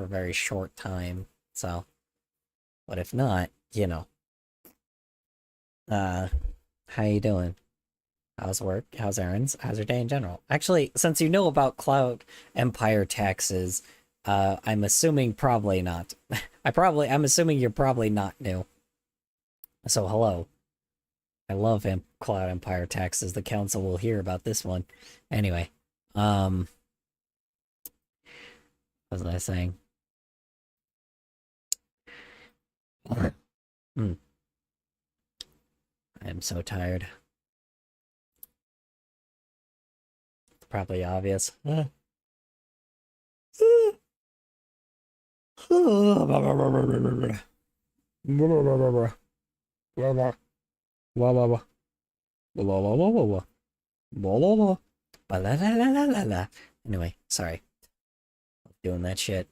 a very short time. So, but if not, you know, uh, how you doing? How's work? How's errands? How's your day in general? Actually, since you know about Cloud Empire taxes, I'm assuming probably not. I'm assuming you're probably not new. So hello. I love Cloud Empire taxes. The council will hear about this one. Anyway, um, what was I saying? Hmm, I am so tired. It's probably obvious. Anyway, sorry. Doing that shit.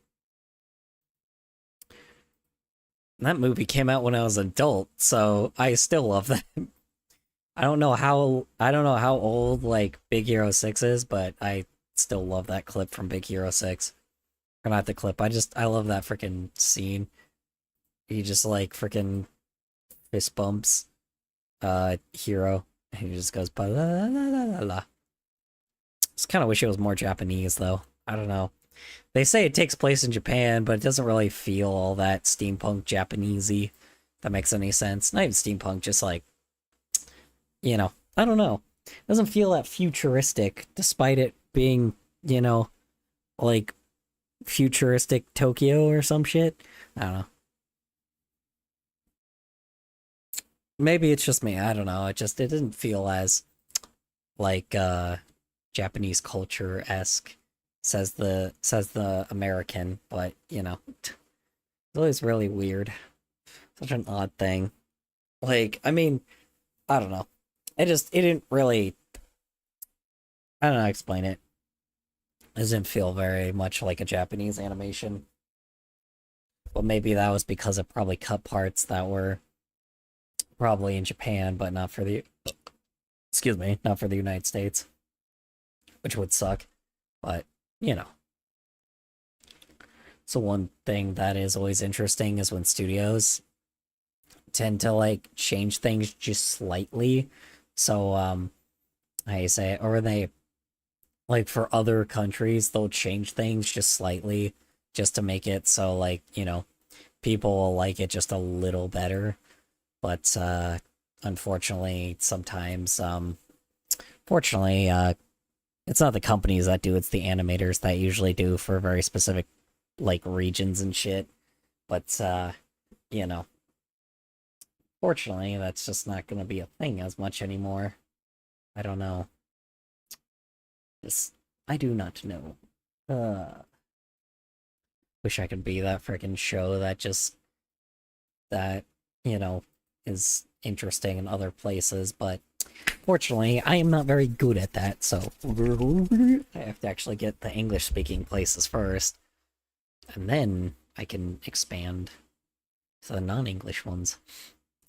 That movie came out when I was an adult, so I still love that. I don't know how old like Big Hero 6 is, but I still love that clip from Big Hero 6. Or not the clip, I love that freaking scene. He just like freaking fist bumps Hero and he just goes ba la la la la la. Just kind of wish it was more Japanese though. I don't know. They say it takes place in Japan, but it doesn't really feel all that steampunk Japanesey. If that makes any sense. Not even steampunk, just like, you know, I don't know. It doesn't feel that futuristic, despite it being, you know, like futuristic Tokyo or some shit. I don't know. Maybe it's just me. I don't know. It didn't feel as like Japanese culture esque, says the American, but you know, it's always really weird. Such an odd thing. Like, I mean, I don't know. It didn't really, I don't know how to explain it. It doesn't feel very much like a Japanese animation. But maybe that was because it probably cut parts that were probably in Japan, but not for the, excuse me, not for the United States, which would suck. But, you know. So one thing that is always interesting is when studios tend to like change things just slightly. So how you say it, or they like for other countries they'll change things just slightly just to make it so like, you know, people will like it just a little better. But unfortunately sometimes fortunately it's not the companies that do, it's the animators that usually do for very specific like regions and shit. But you know, fortunately that's just not going to be a thing as much anymore. I don't know. Just I do not know. Wish I could be that freaking show that just that, you know, is interesting in other places, but fortunately I am not very good at that, so I have to actually get the English speaking places first, and then I can expand to the non-English ones.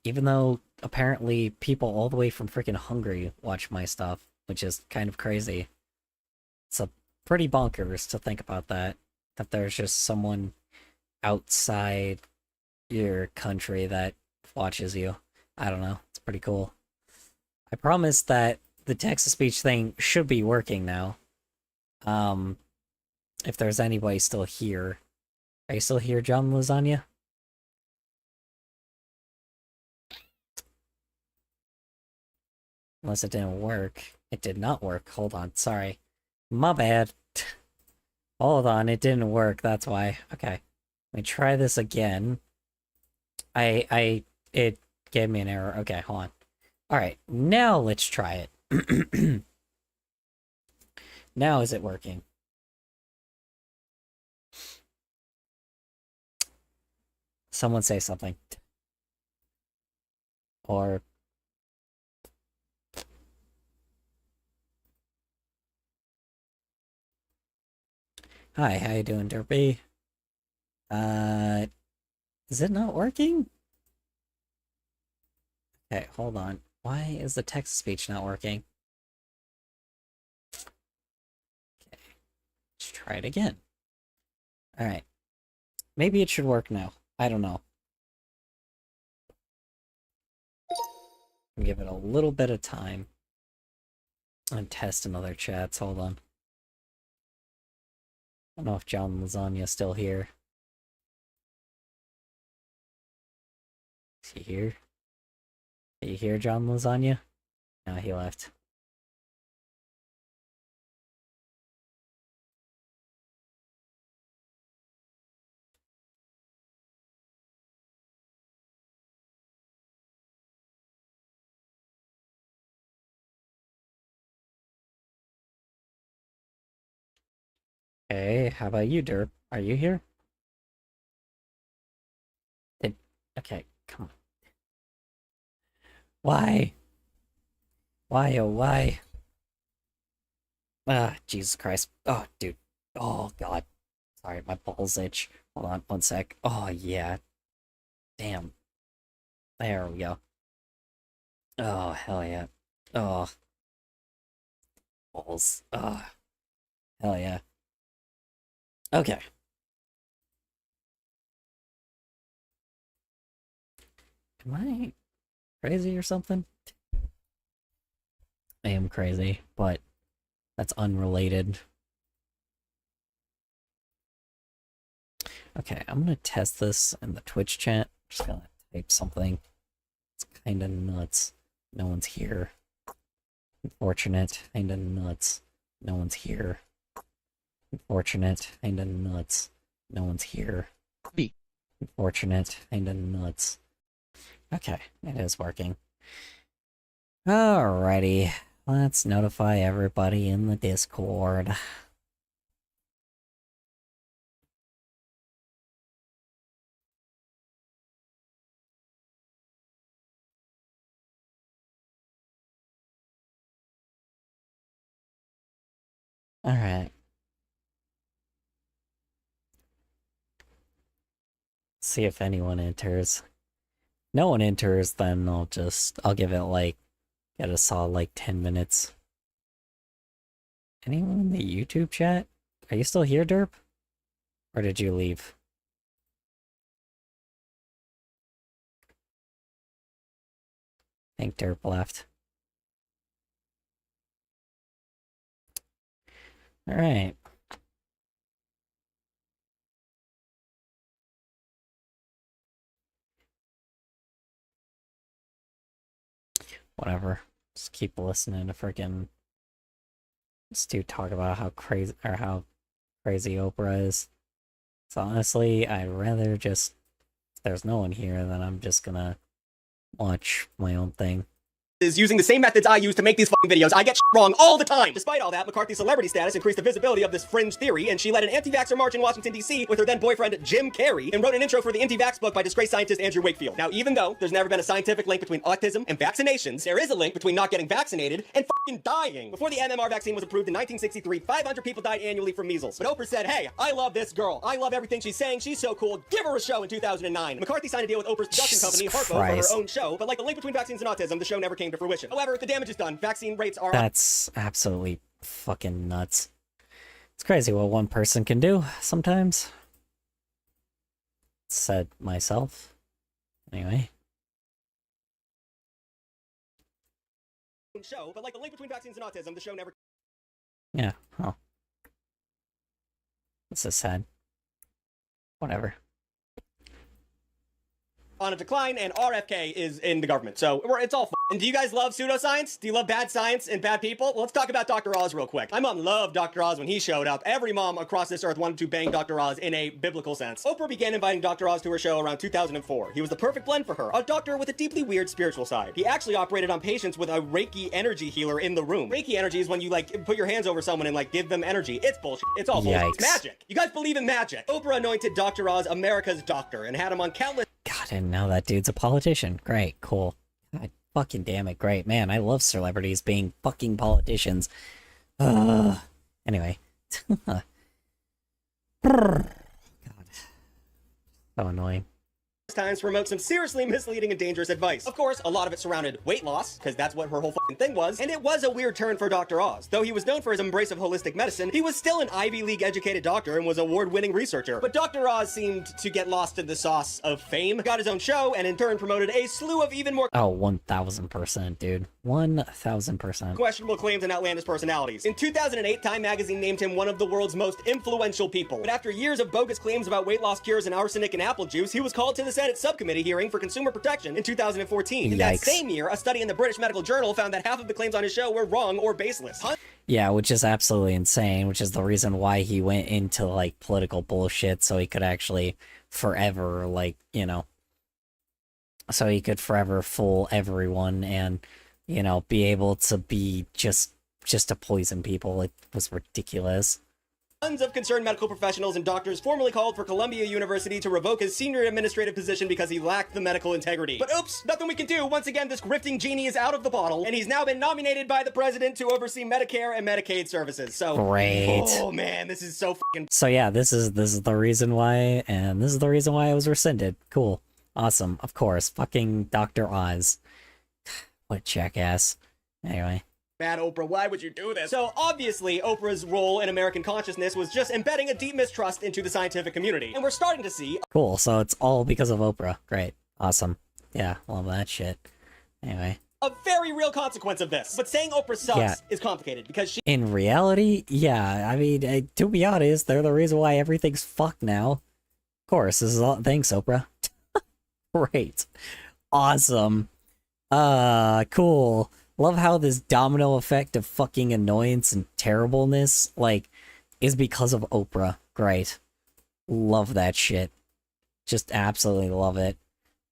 Even though apparently people all the way from freaking Hungary watch my stuff, which is kind of crazy. It's a pretty bonkers to think about that. That there's just someone outside your country that watches you. I don't know. It's pretty cool. I promise that the text-to-speech thing should be working now. Um, if there's anybody still here. Are you still here, John Lasagna? Unless it didn't work. It did not work. Hold on. Sorry. My bad. Hold on. It didn't work. That's why. Okay. Let me try this again. It gave me an error. Okay, hold on. Alright, now let's try it. Now is it working? Someone say something. Or... Hi, how you doing, Derpy? Uh, is it not working? Okay, hold on. Why is the text-to-speech not working? Okay, let's try it again. Alright. Maybe it should work now. I don't know. Give it a little bit of time. And test another chats. Hold on. I don't know if John Lasagna's still here. Is he here? Are you here, John Lasagna? No, he left. Hey, how about you, Derp? Are you here? Okay, come on. Why? Why, oh, why? Ah, Jesus Christ. Oh, dude. Oh, God. Sorry, my balls itch. Hold on, one sec. Oh, yeah. Damn. There we go. Oh, hell yeah. Oh. Balls. Oh. Hell yeah. Okay. Am I crazy or something? I am crazy, but that's unrelated. Okay, I'm gonna test this in the Twitch chat. Just gonna type something. It's kinda nuts. No one's here. Unfortunate. Kinda nuts. No one's here. Unfortunate. Kinda nuts. No one's here. Unfortunate. Kinda nuts. Okay, it is working. Alrighty. Let's notify everybody in the Discord. Alright. See if anyone enters. No one enters, then I'll give it like, get a solid like 10 minutes. Anyone in the YouTube chat? Are you still here, Derp? Or did you leave? I think Derp left. Alright. Whatever. Just keep listening to freaking Stu talk about how crazy Oprah is. So honestly, I'd rather just, if there's no one here, then I'm just gonna watch my own thing. Is using the same methods I use to make these fucking videos. I get wrong all the time. Despite all that, McCarthy's celebrity status increased the visibility of this fringe theory, and she led an anti-vaxxer march in Washington, D.C. with her then boyfriend Jim Carrey, and wrote an intro for the anti-vax book by disgraced scientist Andrew Wakefield. Now, even though there's never been a scientific link between autism and vaccinations, there is a link between not getting vaccinated and fucking dying. Before the MMR vaccine was approved in 1963, 500 people died annually from measles. But Oprah said, hey, I love this girl. I love everything she's saying. She's so cool. Give her a show in 2009. McCarthy signed a deal with Oprah's production company, Harpo, for her own show, but like the link between vaccines and autism, the show never came to fruition. However, the damage is done. Vaccine rates are... That's absolutely fucking nuts. It's crazy what one person can do sometimes. Said myself. Anyway. Show, but like the link between vaccines and autism, the show never... Yeah, oh. This is sad. Whatever. On a decline, and RFK is in the government. So it's all And do you guys love pseudoscience? Do you love bad science and bad people? Well, let's talk about Dr. Oz real quick. My mom loved Dr. Oz when he showed up. Every mom across this earth wanted to bang Dr. Oz in a biblical sense. Oprah began inviting Dr. Oz to her show around 2004. He was the perfect blend for her, a doctor with a deeply weird spiritual side. He actually operated on patients with a Reiki energy healer in the room. Reiki energy is when you like put your hands over someone and like give them energy. It's bullshit. It's all bullshit. It's magic. You guys believe in magic. Oprah anointed Dr. Oz America's doctor and had him on countless... God, and now that dude's a politician. Great, cool. God fucking damn it, great. Man, I love celebrities being fucking politicians. Anyway. God. So annoying. times to promote some seriously misleading and dangerous advice. Of course, a lot of it surrounded weight loss, because that's what her whole fucking thing was, and it was a weird turn for Dr. Oz. Though he was known for his embrace of holistic medicine, he was still an Ivy League educated doctor and was an award-winning researcher. But Dr. Oz seemed to get lost in the sauce of fame, got his own show, and in turn promoted a slew of even more Oh, 1000%, dude. 1000%. questionable claims and outlandish personalities. In 2008, Time magazine named him one of the world's most influential people. But after years of bogus claims about weight loss cures and arsenic and apple juice, he was called to the Senate subcommittee hearing for consumer protection in 2014. In that Yikes. same year, a study in the British Medical Journal found that half of the claims on his show were wrong or baseless. Yeah, which is absolutely insane, which is the reason why he went into, like, political bullshit, so he could actually forever, like, you know, so he could forever fool everyone and, you know, be able to be just to poison people. It was ridiculous. Tons of concerned medical professionals and doctors formally called for Columbia University to revoke his senior administrative position because he lacked the medical integrity. But oops, nothing we can do. Once again, this grifting genie is out of the bottle, and he's now been nominated by the president to oversee Medicare and Medicaid services. So, Great. oh man, this is so fucking. So yeah, this is the reason why, and this is the reason why it was rescinded. Cool. Awesome. Of course. Fucking Dr. Oz. What jackass. Anyway. Bad Oprah, why would you do this? So obviously, Oprah's role in American consciousness was just embedding a deep mistrust into the scientific community. And we're starting to see Cool. So it's all because of Oprah. Great. Awesome. Yeah, love that shit. Anyway. a very real consequence of this. But saying Oprah sucks Yeah. is complicated because she In reality, yeah. I mean, to be honest, they're the reason why everything's fucked now. Of course, this is all. Thanks, Oprah. Great. Awesome. Cool. Love how this domino effect of fucking annoyance and terribleness, like, is because of Oprah. Great. Love that shit. Just absolutely love it.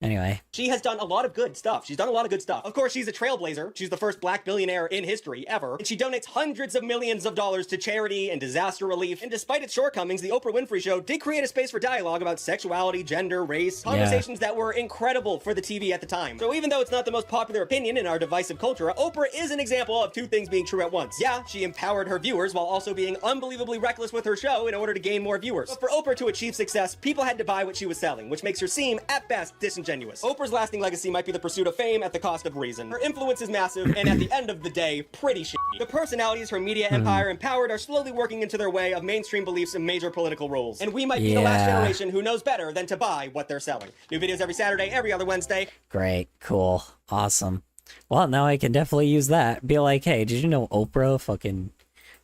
Anyway. She has done a lot of good stuff. She's done a lot of good stuff. Of course, she's a trailblazer. She's the first black billionaire in history ever. And she donates hundreds of millions of dollars to charity and disaster relief. And despite its shortcomings, the Oprah Winfrey Show did create a space for dialogue about sexuality, gender, race, conversations that were incredible for the TV at the time. So even though it's not the most popular opinion in our divisive culture, Oprah is an example of two things being true at once. Yeah, she empowered her viewers while also being unbelievably reckless with her show in order to gain more viewers. But for Oprah to achieve success, people had to buy what she was selling, which makes her seem, at best, disingenuous. Oprah's lasting legacy might be the pursuit of fame at the cost of reason. Her influence is massive, and at the end of the day, pretty shitty. The personalities her media empire empowered are slowly working into their way of mainstream beliefs and major political roles. And we might be the last generation who knows better than to buy what they're selling. New videos every Saturday, every other Wednesday. Great. Cool. Awesome. Well, now I can definitely use that. Be like, hey, did you know Oprah did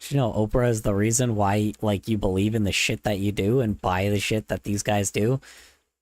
you know Oprah is the reason why, like, you believe in the shit that you do and buy the shit that these guys do?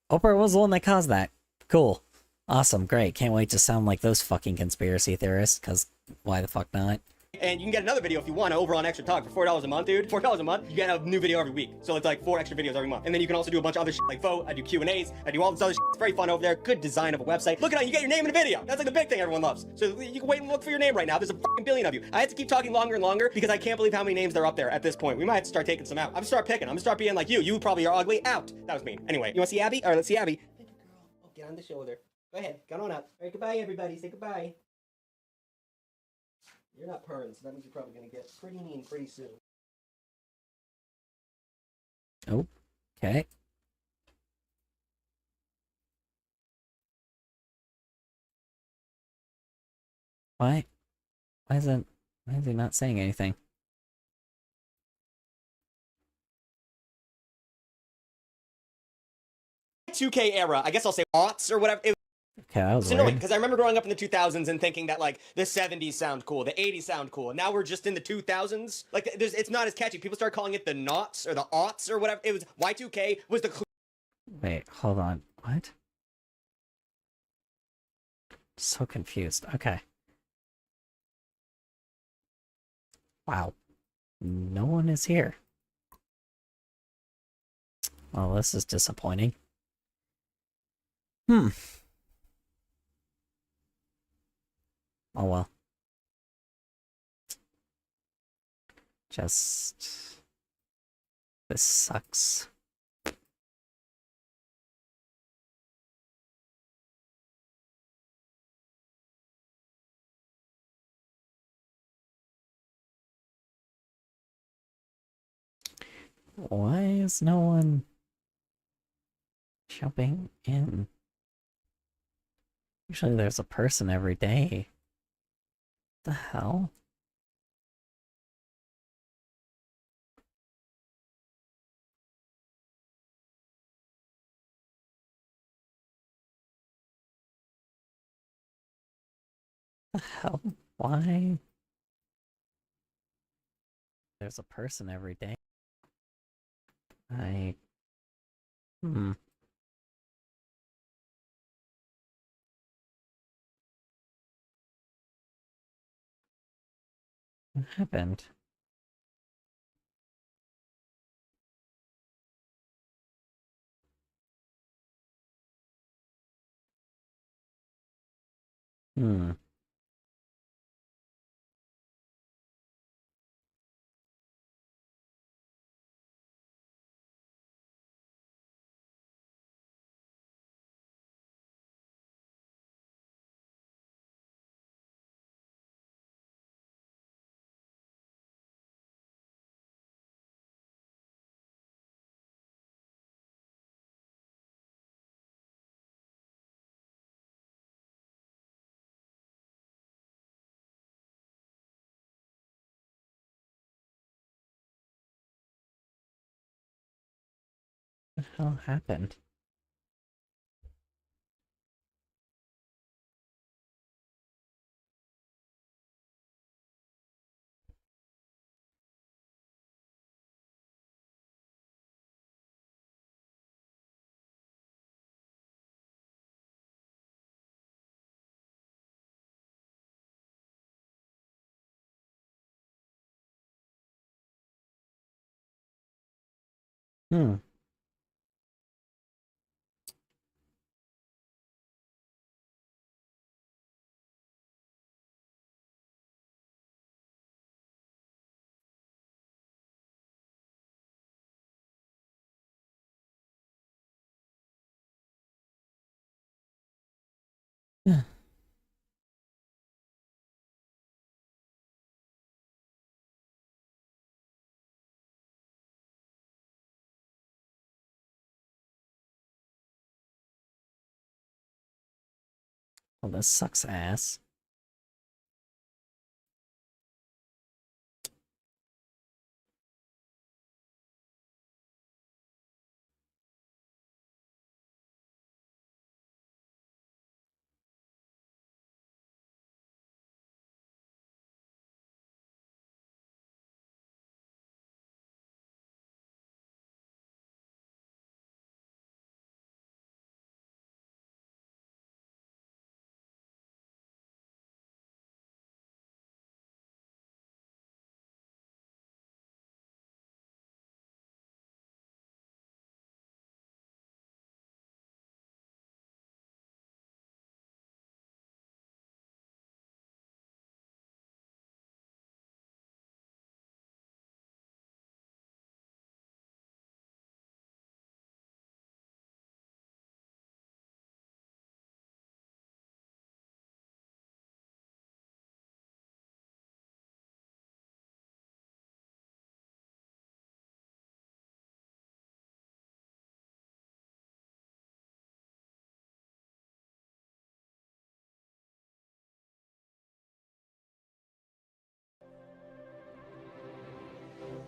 Oprah was the one that caused that. Cool. Awesome. Great. Can't wait to sound like those fucking conspiracy theorists, because why the fuck not? And you can get another video if you want over on Extra Talk for $4 a month, dude. $4 a month, you get a new video every week. So it's like 4 extra videos every month. And then you can also do a bunch of other shit like vote, I do Q&As, I do all this other shit. It's very fun over there. Good design of a website. Look at it, you get your name in a video. That's like the big thing everyone loves. So you can wait and look for your name right now. There's a fucking billion of you. I have to keep talking longer and longer because I can't believe how many names there are up there at this point. We might have to start taking some out. I'm gonna start picking. I'm gonna start being like you. You probably are ugly. Out. That was mean. Anyway, you wanna see Abby? All right, let's see Abby. Thank you, girl. Oh, get on the shoulder. Go ahead, get on up. All right, goodbye, everybody. Say goodbye. You're not purring, so that means you're probably gonna get pretty mean pretty soon. Oh, okay. Why? Why is he not saying anything? Y2K era, I guess I'll say aughts or whatever. Okay, that was It's annoying weird. because I remember growing up in the 2000s and thinking that like the 70s sound cool, the 80s sound cool. Now we're just in the 2000s. Like it's not as catchy. People start calling it the noughts or the aughts or whatever. It was Y2K was the Wait, hold on. What? So confused. Okay. Wow. No one is here. Well, this is disappointing. Oh well. Just... This sucks. Why is no one jumping in? Usually there's a person every day. The hell? The hell? Why? There's a person every day. I... Hmm. What happened? Hmm. What the hell happened? Hmm. Well, this sucks ass.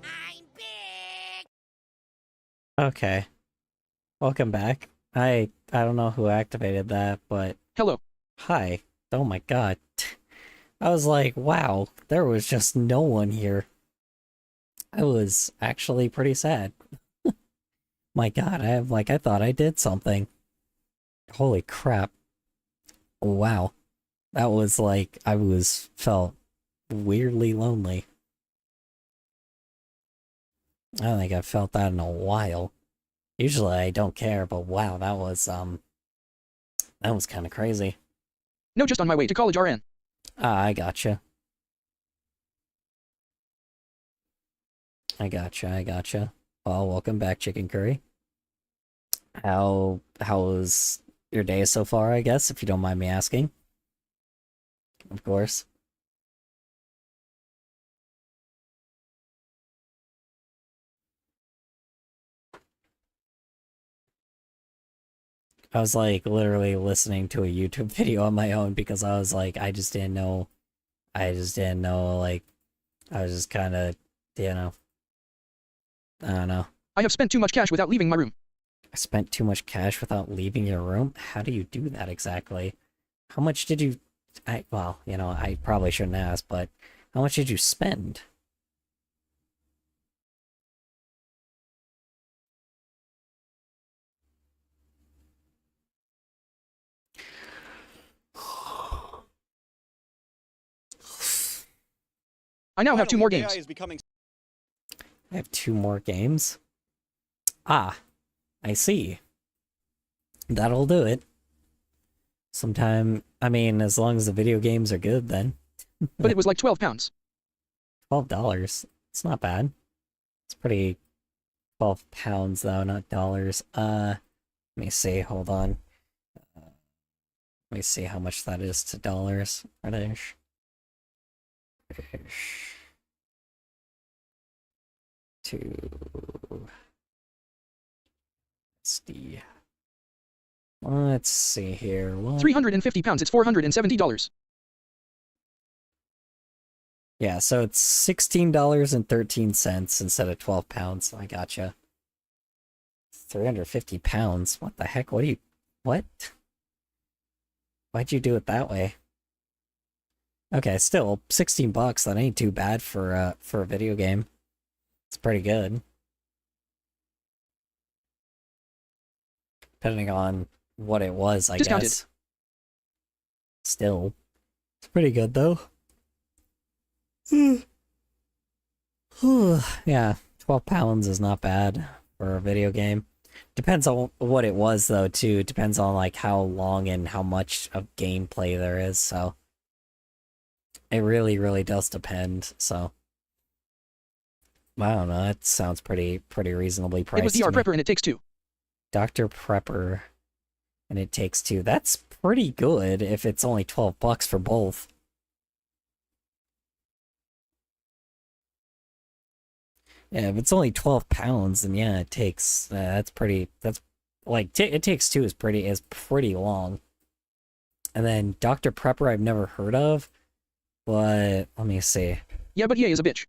I'm big. Okay. Welcome back. I don't know who activated that, but Hello. hi. Oh my god. I was like, wow, there was just no one here. I was actually pretty sad. My god, I thought I did something. Holy crap. Wow. That was like felt weirdly lonely. I don't think I've felt that in a while. Usually I don't care, but wow, that was kind of crazy. No, just on my way to college RN. Ah, I gotcha. I gotcha, I gotcha. Well, welcome back, Chicken Curry. How was your day so far, I guess, if you don't mind me asking? Of course. I was like literally listening to a YouTube video on my own because I was like, I just didn't know. Like, I was just kind of, you know, I don't know. I have spent too much cash without leaving my room. I spent too much cash without leaving your room? How do you do that exactly? How much did you... well, you know, I probably shouldn't ask, but how much did you spend? I now have 2 more AI games. is becoming I have 2 more games? Ah, I see. That'll do it. Sometime, I mean, as long as the video games are good, then. But it was like £12. $12. It's not bad. It's pretty... 12 pounds, though, not dollars. Let me see, hold on. Let me see how much that is to dollars. British. To... SD. Let's see here. What? £350, it's $470. Yeah, so it's $16.13 instead of 12 pounds. I gotcha. 350 pounds? What the heck? What do you... What? Why'd you do it that way? Okay, still, 16 bucks, that ain't too bad for a video game. It's pretty good. Depending on what it was, I Discounted. guess. Still. It's pretty good, though. Yeah, 12 pounds is not bad for a video game. Depends on what it was, though, too. Depends on, like, how long and how much of gameplay there is, so... It really, really does depend, so... I don't know, that sounds pretty reasonably priced. It was DR Prepper and It Takes Two. Dr. Prepper and It Takes Two. That's pretty good if it's only 12 bucks for both. Yeah, if it's only 12 pounds, then yeah, it takes, that's like, It Takes Two is pretty long. And then Dr. Prepper I've never heard of, but let me see. Yeah, but EA is a bitch.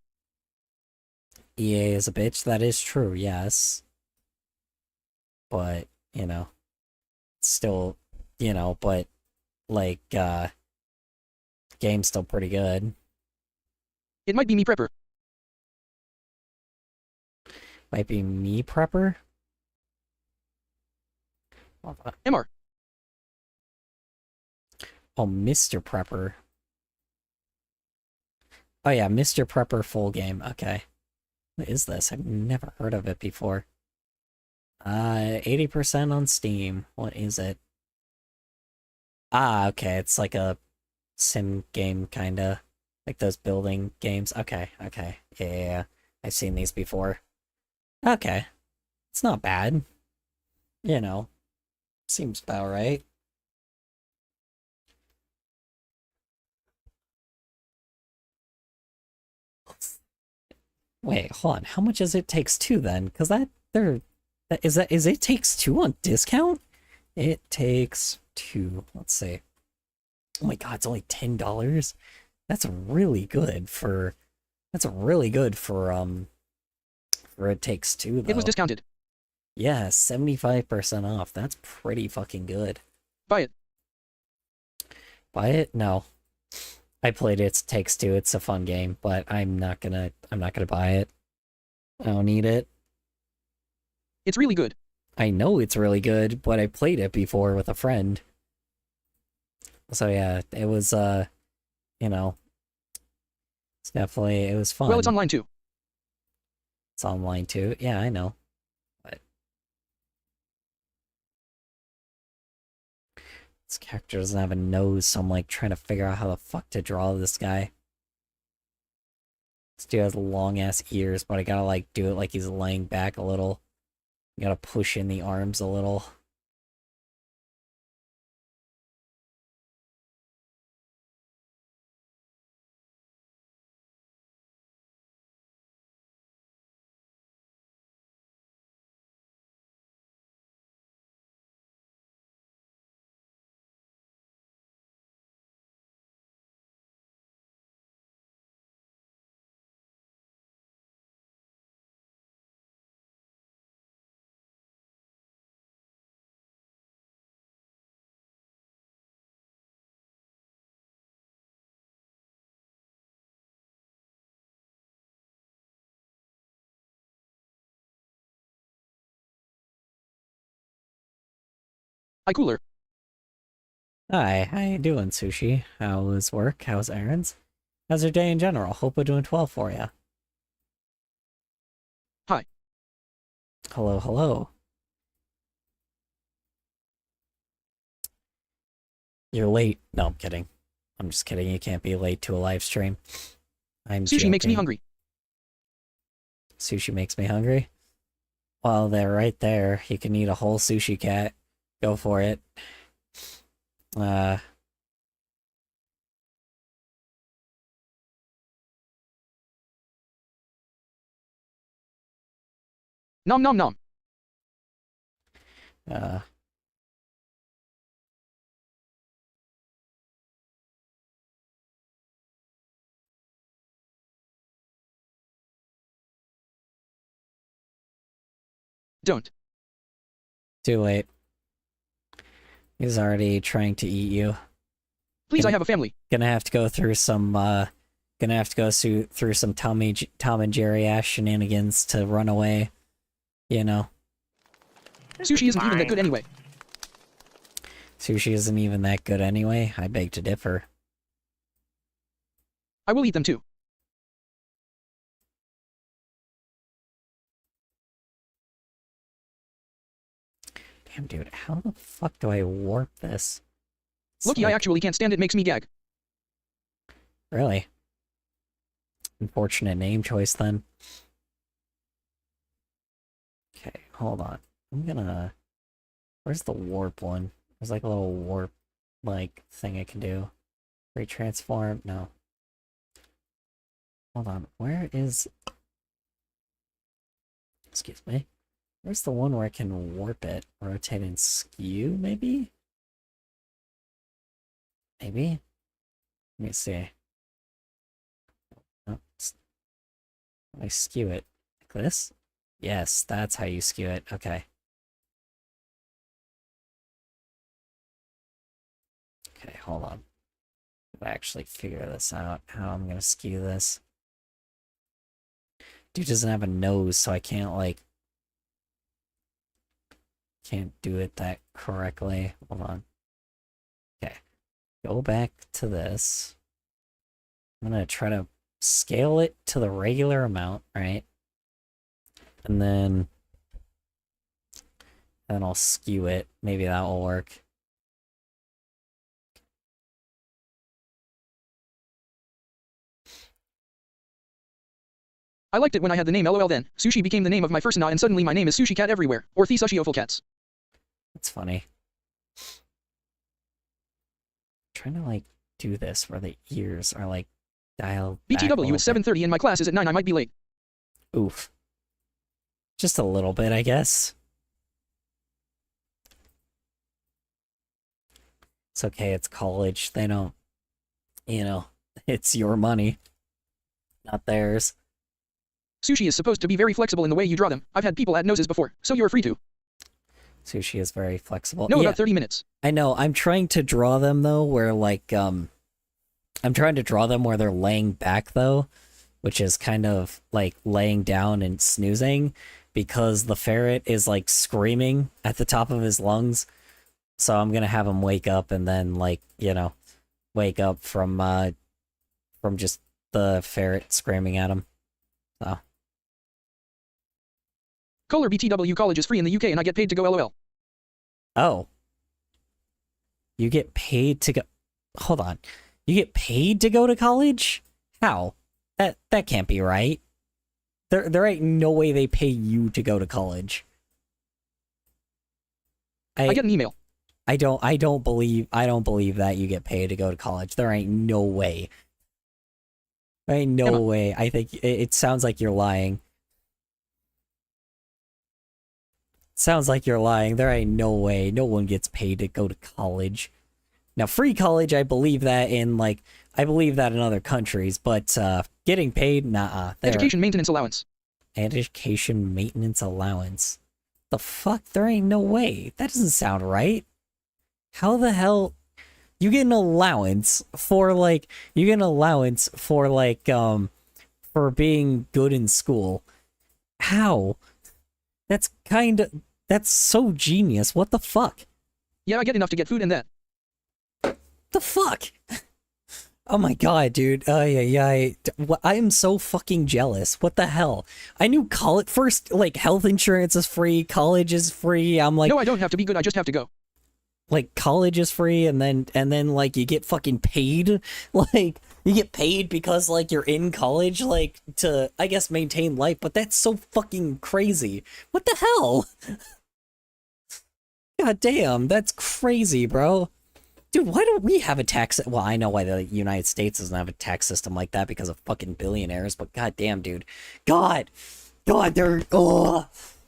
EA is a bitch, that is true, yes. But, you know, still, you know, but, like, game's still pretty good. It might be me Prepper. Might be me Prepper? MR. Oh, Mr. Prepper. Oh yeah, Mr. Prepper full game, okay. What is this? I've never heard of it before. 80% on Steam. What is it? Ah, okay, it's like a sim game, kinda. Like those building games. Okay. Yeah. I've seen these before. Okay. It's not bad. You know. Seems about right. Wait, hold on. How much is It Takes Two then? Because is It Takes Two on discount? It Takes Two. Let's see. Oh my god, it's only $10. That's really good for It Takes Two though. It was discounted. Yeah, 75% off. That's pretty fucking good. Buy it. Buy it? No. I played It Takes Two. It's a fun game, but I'm not gonna buy it. I don't need it. It's really good. I know it's really good, but I played it before with a friend. So yeah, it was you know, it was fun. Well, it's online too. It's online too. Yeah, I know. But this character doesn't have a nose, so I'm like trying to figure out how the fuck to draw this guy. This dude has long ass ears, but I gotta like do it like he's laying back a little. You gotta push in the arms a little. cooler. Hi, how you doing, Sushi? How's work? How's errands? How's your day in general? Hope we're doing 12 for you. Hi. Hello, hello. You're late. No, I'm kidding. I'm just kidding. You can't be late to a live stream. I'm Sushi makes me joking. hungry. Sushi makes me hungry? Well, they're right there. You can eat a whole sushi cat. Go for it. Uh... Nom nom nom. Uh... Don't. Too late. He's already trying to eat you. Please, I have a family. Gonna have to go through some, through some Tom and Jerry ass shenanigans to run away. You know. Sushi isn't even that good anyway. Sushi isn't even that good anyway. I beg to differ. I will eat them too. Damn, dude, how the fuck do I warp this? It's Loki, I actually can't stand it, makes me gag. Really? Unfortunate name choice, then. Okay, hold on. I'm gonna... Where's the warp one? There's like a little warp, like, thing I can do. Retransform? No. Hold on, where is... Excuse me. Where's the one where I can warp it? Rotate and skew, maybe? Maybe? Let me see. Oh, I skew it. Like this? Yes, that's how you skew it. Okay. Okay, hold on. I actually figure this out, how I'm gonna skew this. Dude doesn't have a nose, so I can't, like... Can't do it that correctly. Hold on. Okay. Go back to this. I'm gonna try to scale it to the regular amount, right? And then I'll skew it. Maybe that will work. I liked it when I had the name LOL then. Sushi became the name of my first na and suddenly my name is Sushi Cat everywhere. Or The Sushioful Cats. That's funny. Trying to, like, do this where the ears are, like, dialed back a BTW, little it's 7:30 and my class is at 9, I might be late. bit. Oof. Just a little bit, I guess. It's okay, it's college. They don't... You know, it's your money. Not theirs. Sushi is supposed to be very flexible in the way you draw them. I've had people add noses before, so you're free to. Sushi is very flexible. No, Yeah, about 30 minutes. I know. I'm trying to draw them, though, where, like, I'm trying to draw them where they're laying back, though, which is kind of, like, laying down and snoozing, because the ferret is, like, screaming at the top of his lungs. So I'm gonna have him wake up and then, like, you know, wake up from just the ferret screaming at him. So. Kohler BTW college is free in the UK and I get paid to go LOL. Oh. You get paid to go... Hold on. You get paid to go to college? How? That can't be right. There ain't no way they pay you to go to college. I get an email. I don't believe that you get paid to go to college. There ain't no way. There ain't no Emma. way. I think it sounds like you're lying. Sounds like you're lying. There ain't no way. No one gets paid to go to college. Now, free college, I believe that in, like, I believe that in other countries, but getting paid, nah. Education maintenance allowance. Education maintenance allowance. The fuck? There ain't no way. That doesn't sound right. How the hell? You get an allowance for, like, for being good in school. How? That's so genius. What the fuck? Yeah, I get enough to get food and that. The fuck? Oh my god, dude. I am so fucking jealous. What the hell? I knew college first, like, health insurance is free, college is free. I'm like, No, I don't have to be good, I just have to go. like, college is free, and then like you get fucking paid. Like, you get paid because like you're in college, like, to, I guess, maintain life, but that's so fucking crazy. What the hell? God damn, that's crazy, bro. Dude, why don't we have a tax? Well, I know why the United States doesn't have a tax system like that because of fucking billionaires, but goddamn, dude. God, they're, oh,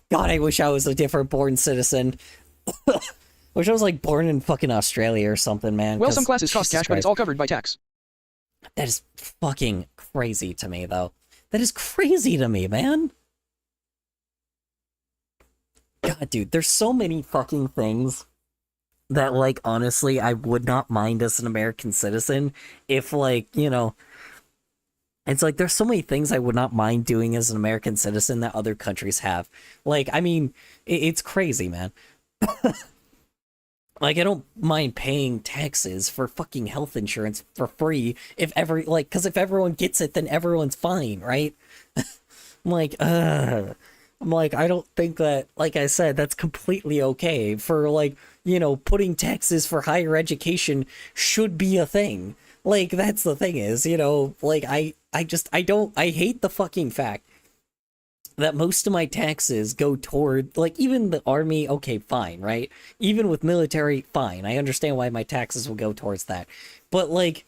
God, I wish I was a different born citizen. Wish I was, like, born in fucking Australia or something, man. Well, some classes cost Jesus cash, but it's Christ. all covered by tax. That is fucking crazy to me, though. That is crazy to me, man. God, dude, there's so many fucking things that, like, honestly, I would not mind as an American citizen if, like, you know, it's like there's so many things I would not mind doing as an American citizen that other countries have. Like, I mean, it's crazy, man. Like, I don't mind paying taxes for fucking health insurance for free if because if everyone gets it, then everyone's fine, right? I'm like, I don't think that, like I said, that's completely okay for, like, you know, putting taxes for higher education should be a thing. Like, that's the thing is, you know, like, I hate the fucking fact that most of my taxes go toward, like, even the army, okay, fine, right? Even with military, fine. I understand why my taxes will go towards that. But, like,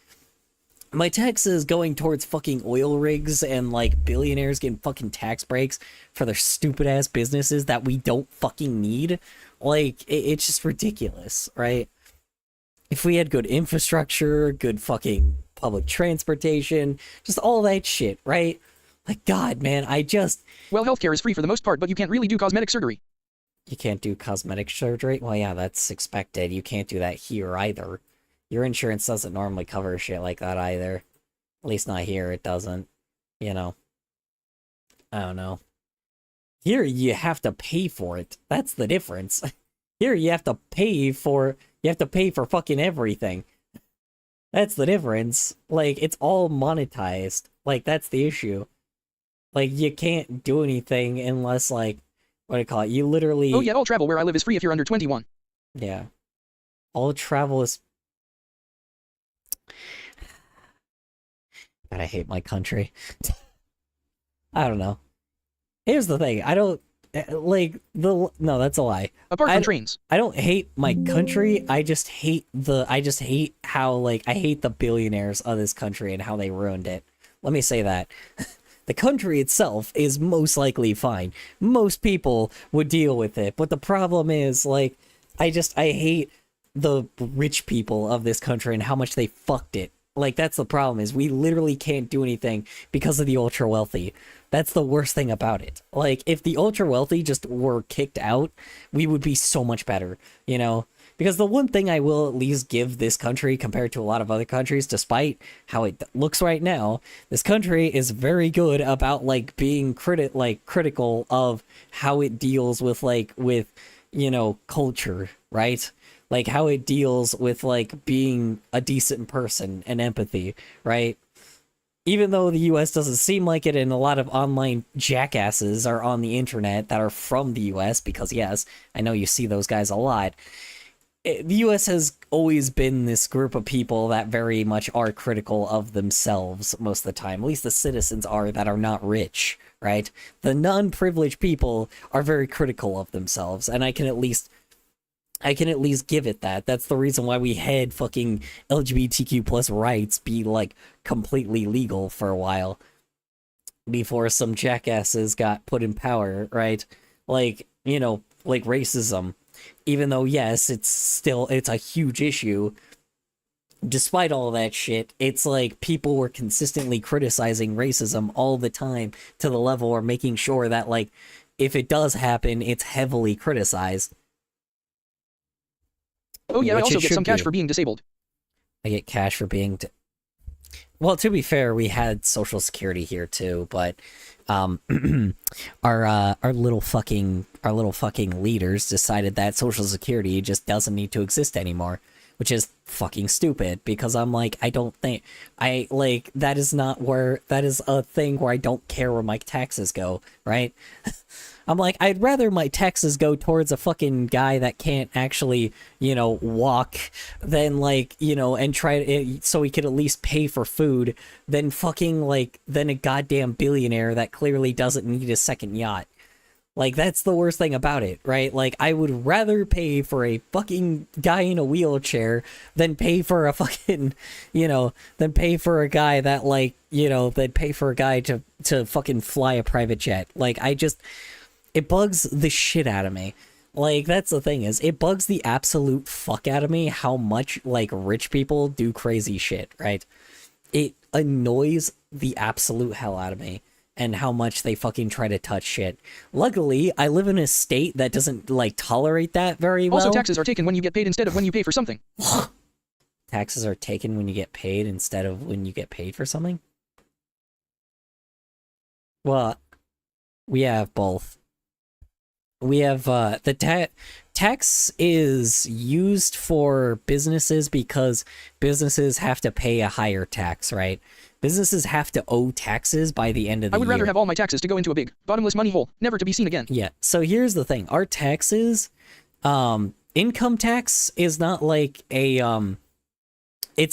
my taxes going towards fucking oil rigs and, like, billionaires getting fucking tax breaks for their stupid-ass businesses that we don't fucking need, like, it's just ridiculous, right? If we had good infrastructure, good fucking public transportation, just all that shit, right? Like, God, man, Well, healthcare is free for the most part, but you can't really do cosmetic surgery. You can't do cosmetic surgery? Well, yeah, that's expected. You can't do that here either. Your insurance doesn't normally cover shit like that either. At least not here, it doesn't. You know. I don't know. Here, you have to pay for it. That's the difference. Here, you have to pay for fucking everything. That's the difference. Like, it's all monetized. Like, that's the issue. Like, you can't do anything unless, like, what do you call it? You literally... Oh yeah, all travel where I live is free if you're under 21. Yeah. All travel is... God, I hate my country. I don't know. Here's the thing. I don't... Like, no, that's a lie. Apart from trains. I don't hate my country. I just hate how, like, I hate the billionaires of this country and how they ruined it. Let me say that. The country itself is most likely fine. Most people would deal with it. But the problem is, like, I hate the rich people of this country and how much they fucked it. Like, that's the problem, is we literally can't do anything because of the ultra wealthy. That's the worst thing about it. Like, if the ultra wealthy just were kicked out, we would be so much better, you know? Because the one thing I will at least give this country compared to a lot of other countries, despite how it looks right now, this country is very good about, like, being critical of how it deals with, like, you know, culture, right? Like, how it deals with, like, being a decent person and empathy, right? Even though the US doesn't seem like it, and a lot of online jackasses are on the internet that are from the US, because yes, I know you see those guys a lot. The US has always been this group of people that very much are critical of themselves most of the time. At least the citizens are that are not rich, right? The non-privileged people are very critical of themselves, and I can at least give it that. That's the reason why we had fucking LGBTQ plus rights be, like, completely legal for a while before some jackasses got put in power, right? Like, you know, like racism. Even though, yes, it's a huge issue, despite all that shit, it's like people were consistently criticizing racism all the time to the level of making sure that, like, if it does happen, it's heavily criticized. Oh yeah, I Which also it get some should cash be. for being disabled. I get cash for being... Well, to be fair, we had Social Security here too, but um, our little fucking leaders decided that Social Security just doesn't need to exist anymore, which is fucking stupid. Because I'm like, I don't think that is not where that is a thing where I don't care where my taxes go, right? I'm like, I'd rather my taxes go towards a fucking guy that can't actually, walk than and try so he could at least pay for food than than a goddamn billionaire that clearly doesn't need a second yacht. Like, that's the worst thing about it, right? Like, I would rather pay for a fucking guy in a wheelchair than pay for a fucking, than pay for a guy that, than pay for a guy to fucking fly a private jet. Like, it bugs the shit out of me. Like, that's the thing is, it bugs the absolute fuck out of me how much, rich people do crazy shit, right? It annoys the absolute hell out of me. And how much they fucking try to touch shit. Luckily, I live in a state that doesn't, tolerate that very well. Also, taxes are taken when you get paid instead of when you pay for something. Taxes are taken when you get paid instead of when you get paid for something? Well, we have both. We have, tax is used for businesses because businesses have to pay a higher tax, right? Businesses have to owe taxes by the end of the year. I would rather have all my taxes to go into a big, bottomless money hole, never to be seen again. Yeah, so here's the thing. Our taxes, income tax is not like it's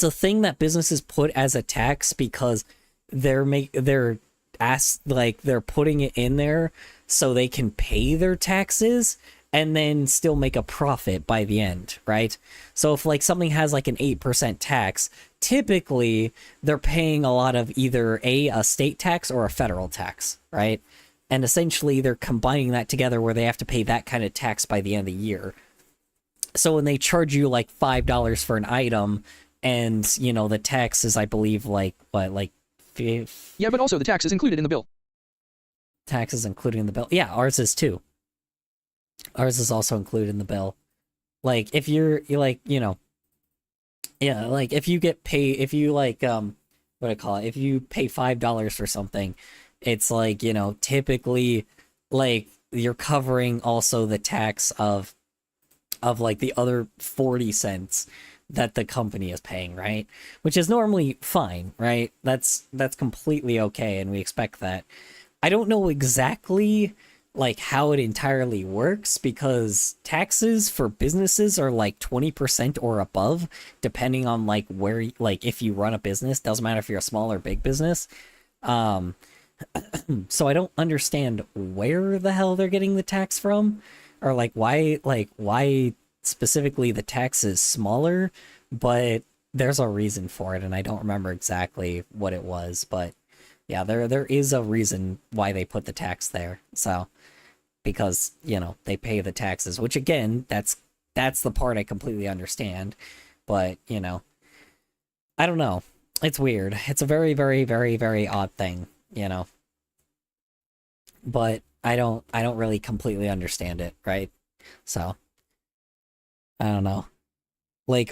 a thing that businesses put as a tax because they're putting it in there so they can pay their taxes and then still make a profit by the end, right? So if something has an 8% tax, typically they're paying a lot of either a state tax or a federal tax, right? And essentially they're combining that together where they have to pay that kind of tax by the end of the year. So when they charge you $5 for an item and, the tax is, I believe, Yeah, but also the tax is included in the bill. Taxes included in the bill. Yeah, ours is too. Ours is also included in the bill. If you're if you get paid, if you what do I call it? If you pay $5 for something, it's typically you're covering also the tax of the other 40 cents that the company is paying, right? Which is normally fine, right? That's completely okay, and we expect that. I don't know exactly how it entirely works because taxes for businesses are 20% or above, depending on where if you run a business. Doesn't matter if you're a small or big business. So I don't understand where the hell they're getting the tax from, or why specifically the tax is smaller, but there's a reason for it, and I don't remember exactly what it was, but yeah, there is a reason why they put the tax there. So because they pay the taxes, which again, that's the part I completely understand, but I don't know, it's weird. It's a very, very, very, very odd thing, but I don't really completely understand it, right? So I don't know.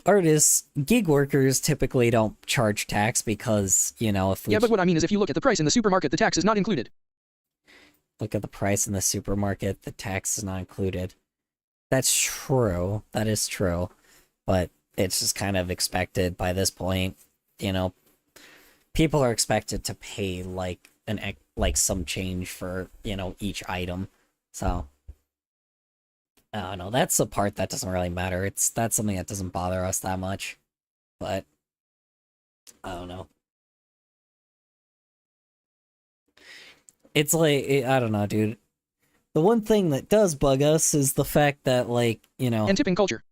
Artists, gig workers typically don't charge tax because, if we... Yeah, but what I mean is if you look at the price in the supermarket, the tax is not included. Look at the price in the supermarket, the tax is not included. That's true. That is true. But it's just kind of expected by this point, people are expected to pay some change for, each item. So I don't know. That's the part that doesn't really matter. That's something that doesn't bother us that much. But I don't know. It's I don't know, dude. The one thing that does bug us is the fact that And tipping culture.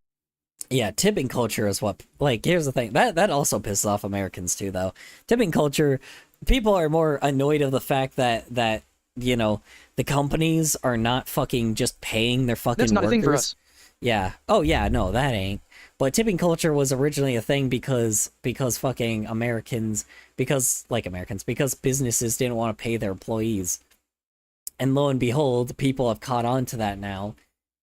Yeah, tipping culture is what here's the thing. That also pisses off Americans too, though. Tipping culture, people are more annoyed of the fact that the companies are not fucking just paying their fucking That's not workers. a thing for us. Yeah. Oh yeah, no, that ain't. But tipping culture was originally a thing because fucking Americans, because businesses didn't want to pay their employees. And lo and behold, people have caught on to that now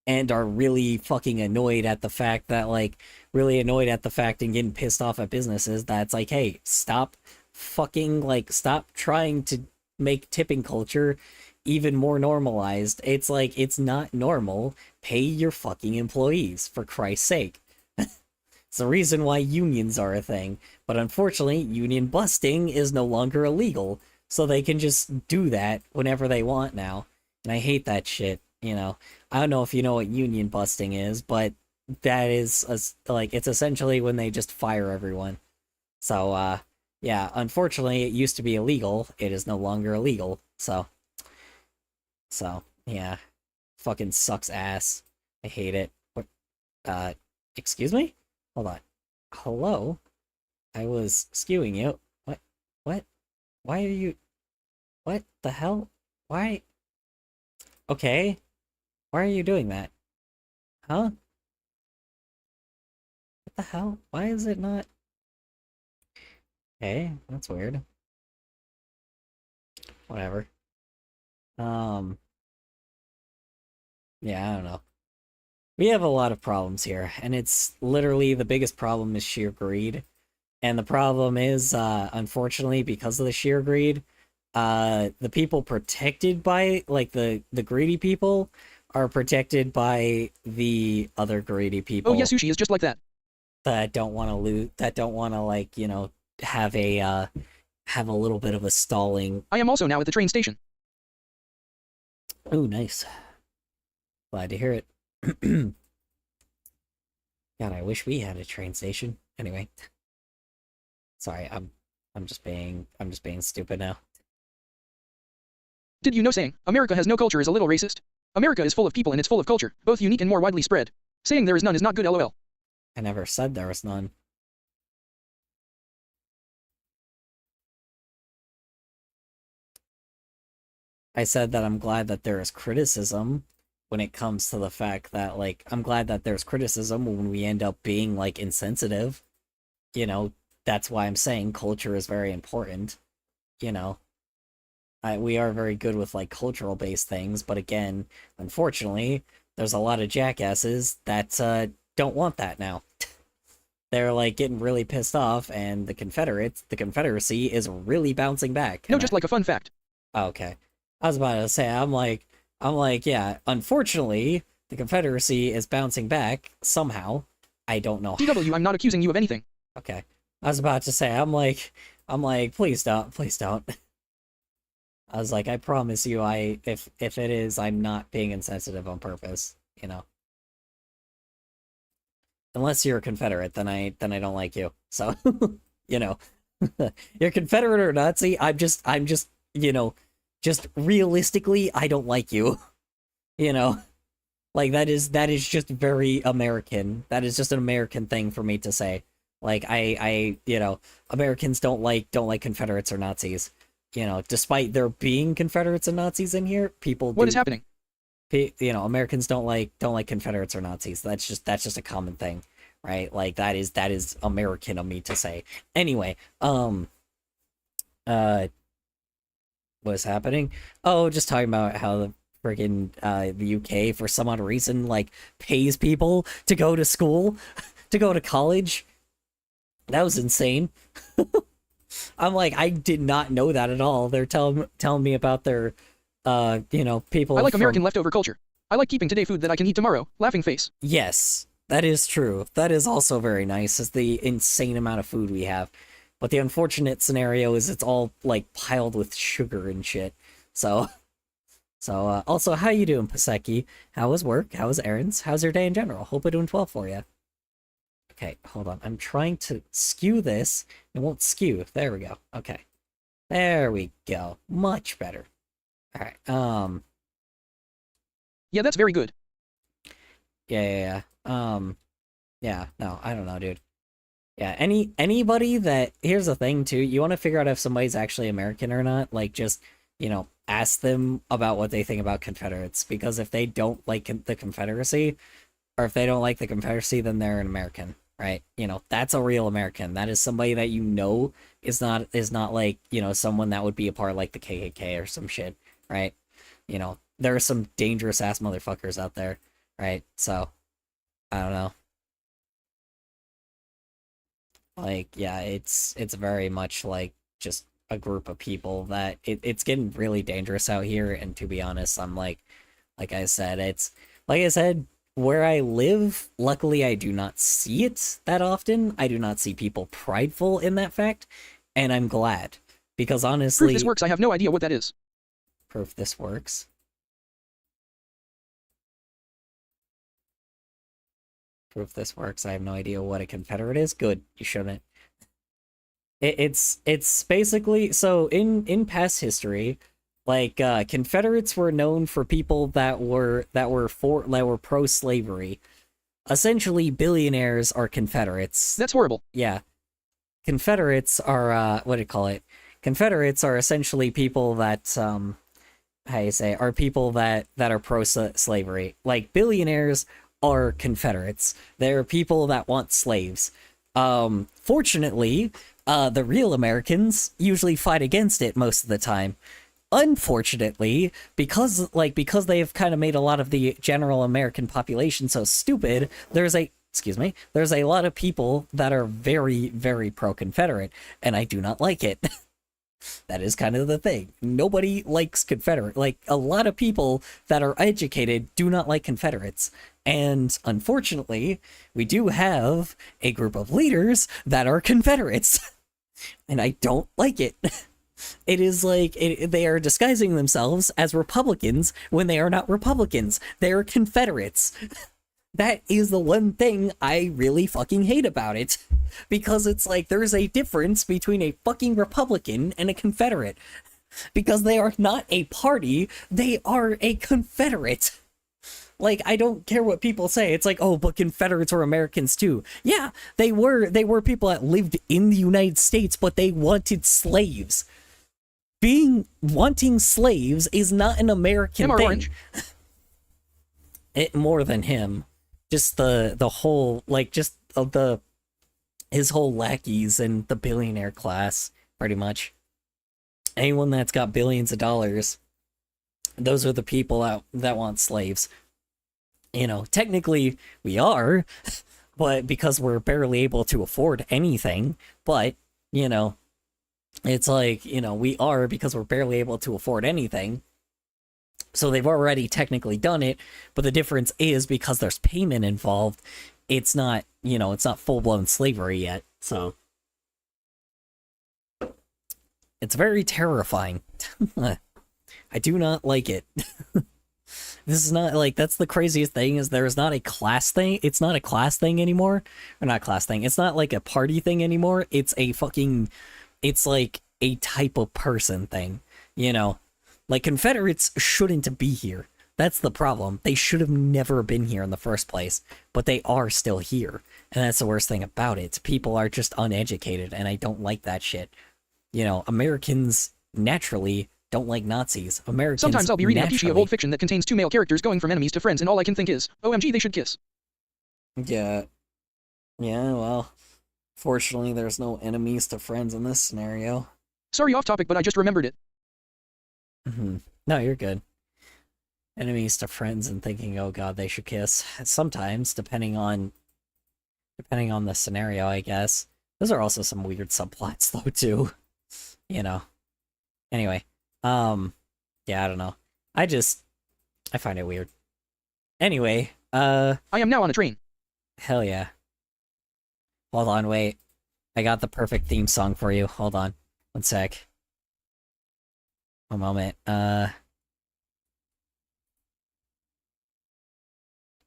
and are really fucking annoyed at the fact that and getting pissed off at businesses that's hey, stop fucking, like, stop trying to make tipping culture even more normalized. It's like, it's not normal. Pay your fucking employees, for Christ's sake. It's the reason why unions are a thing. But unfortunately, union busting is no longer illegal. So they can just do that whenever they want now. And I hate that shit, you know. I don't know if you know what union busting is, but that is, like, it's essentially when they just fire everyone. So, yeah, unfortunately, it used to be illegal. It is no longer illegal. So, yeah. Fucking sucks ass. I hate it. What, excuse me? Hold on. Hello? I was skewing you. What? What? Why are you... What the hell? Why? Okay. Why are you doing that? Huh? What the hell? Why is it not... Okay, that's weird. Whatever. Yeah, I don't know. We have a lot of problems here, and it's literally the biggest problem is sheer greed. And the problem is, unfortunately, because of the sheer greed, the people protected by, like, the greedy people are protected by the other greedy people Oh yeah, sushi is just like that. that don't want to lose, that don't want to, like, you know, have a little bit of a stalling. I am also now at the train station. Oh, nice. Glad to hear it. God, I wish we had a train station. Anyway. Sorry, I'm just being stupid now. Did you know saying, America has no culture is a little racist? America is full of people and it's full of culture, both unique and more widely spread. Saying there is none is not good, lol. I never said there was none. I said that I'm glad that there is criticism when it comes to the fact that, like, I'm glad that there's criticism when we end up being, like, insensitive. You know, that's why I'm saying culture is very important. You know, we are very good with, like, cultural based things, but again, unfortunately, there's a lot of jackasses that don't want that now. They're, like, getting really pissed off, and the Confederacy is really bouncing back. No, just like a fun fact. Okay. I was about to say, I'm like, yeah, unfortunately, the Confederacy is bouncing back somehow. I don't know. DW, I'm not accusing you of anything. Okay. I was about to say, I'm like, please don't, please don't. I was like, I promise you, if it is, I'm not being insensitive on purpose, you know. Unless you're a Confederate, then I don't like you. So, you know, you're Confederate or Nazi, I'm just, you know, just realistically, I don't like you. You know, like that is just very American. That is just an American thing for me to say. Like you know, Americans don't like Confederates or Nazis. You know, despite there being Confederates and Nazis in here, people do. What is happening? You know, Americans don't like Confederates or Nazis. That's just a common thing, right? Like that is American of me to say. Anyway, what is happening? Oh, just talking about how the friggin' the UK for some odd reason like pays people to go to school, to go to college. That was insane. I'm like, I did not know that at all. They're telling me about their you know, people I like from... American leftover culture. I like keeping today food that I can eat tomorrow. Laughing face. Yes, that is true. That is also very nice, is the insane amount of food we have. But the unfortunate scenario is it's all, like, piled with sugar and shit. So, also, how you doing, Paseki? How was work? How was errands? How's your day in general? Hope I'm doing well for you. Okay, hold on. I'm trying to skew this. It won't skew. There we go. Okay. There we go. Much better. Alright, Yeah, that's very good. yeah. Yeah, no, I don't know, dude. Yeah, anybody that... Here's the thing, too. You want to figure out if somebody's actually American or not, like, just, you know, ask them about what they think about Confederates. Because if they don't like the Confederacy, or if they don't like the Confederacy, then they're an American, right? You know, that's a real American. That is somebody that you know is not like, you know, someone that would be a part of, like, the KKK or some shit, right? You know, there are some dangerous-ass motherfuckers out there, right? So, I don't know. Like, yeah, it's very much like just a group of people that it's getting really dangerous out here. And to be honest, I'm like I said, where I live, luckily I do not see it that often. I do not see people prideful in that fact, and I'm glad. Because honestly... Proof this works, I have no idea what that is. Proof this works? Proof this works, I have no idea what a Confederate is? Good, you shouldn't. It's basically... So, in past history... Like, Confederates were known for people that were pro-slavery. Essentially, billionaires are Confederates. That's horrible. Yeah. Confederates are, what do you call it? Confederates are essentially people that, how you say, are people that are pro-slavery. Like, billionaires are Confederates. They're people that want slaves. Fortunately, the real Americans usually fight against it most of the time. Unfortunately, because they have kind of made a lot of the general American population so stupid, there's a lot of people that are very, very pro-Confederate, and I do not like it. That is kind of the thing. Nobody likes Confederate. Like, a lot of people that are educated do not like Confederates. And unfortunately, we do have a group of leaders that are Confederates. And I don't like it. It is like, they are disguising themselves as Republicans when they are not Republicans. They're Confederates. That is the one thing I really fucking hate about it. Because it's like, there's a difference between a fucking Republican and a Confederate. Because they are not a party, they are a Confederate. Like, I don't care what people say. It's like, oh, but Confederates were Americans too. Yeah, they were people that lived in the United States, but they wanted slaves. Wanting slaves is not an American thing. Orange. It more than him. Just the whole, like, just his whole lackeys and the billionaire class, pretty much. Anyone that's got billions of dollars, those are the people that want slaves. You know, technically we are, but because we're barely able to afford anything, but, you know, it's like, you know, we are because we're barely able to afford anything. So they've already technically done it, but the difference is because there's payment involved, it's not, you know, it's not full-blown slavery yet, so. It's very terrifying. I do not like it. This is not, like, that's the craziest thing, is there's not a class thing. It's not a class thing anymore. Or not class thing. It's not like a party thing anymore. It's a fucking, it's like a type of person thing, you know? Like, Confederates shouldn't be here. That's the problem. They should have never been here in the first place, but they are still here. And that's the worst thing about it. People are just uneducated, and I don't like that shit. You know, Americans naturally don't like Nazis. Americans Sometimes I'll be reading a piece of naturally- old fiction that contains two male characters going from enemies to friends, and all I can think is, OMG, they should kiss. Yeah. Yeah, well, fortunately there's no enemies to friends in this scenario. Sorry, off topic, but I just remembered it. No, you're good. Enemies to friends and thinking, oh god, they should kiss. Sometimes, depending on the scenario, I guess. Those are also some weird subplots, though, too. You know. Anyway, yeah, I don't know. I find it weird. Anyway, I am now on a train. hell yeah. Hold on, wait. I got the perfect theme song for you. Hold on. One sec. One moment. Hold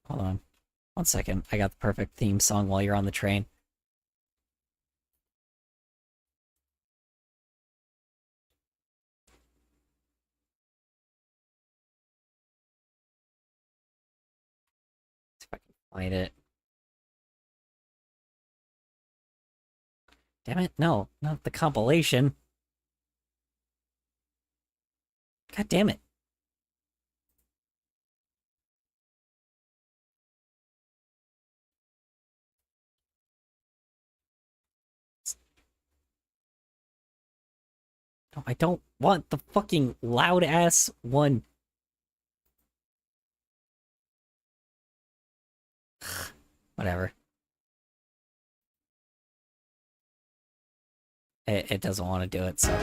on. 1 second. I got the perfect theme song while you're on the train. See if I can find it. Damn it, no, not the compilation. God damn it. No, I don't want the fucking loud ass one. Whatever. it doesn't want to do it, so.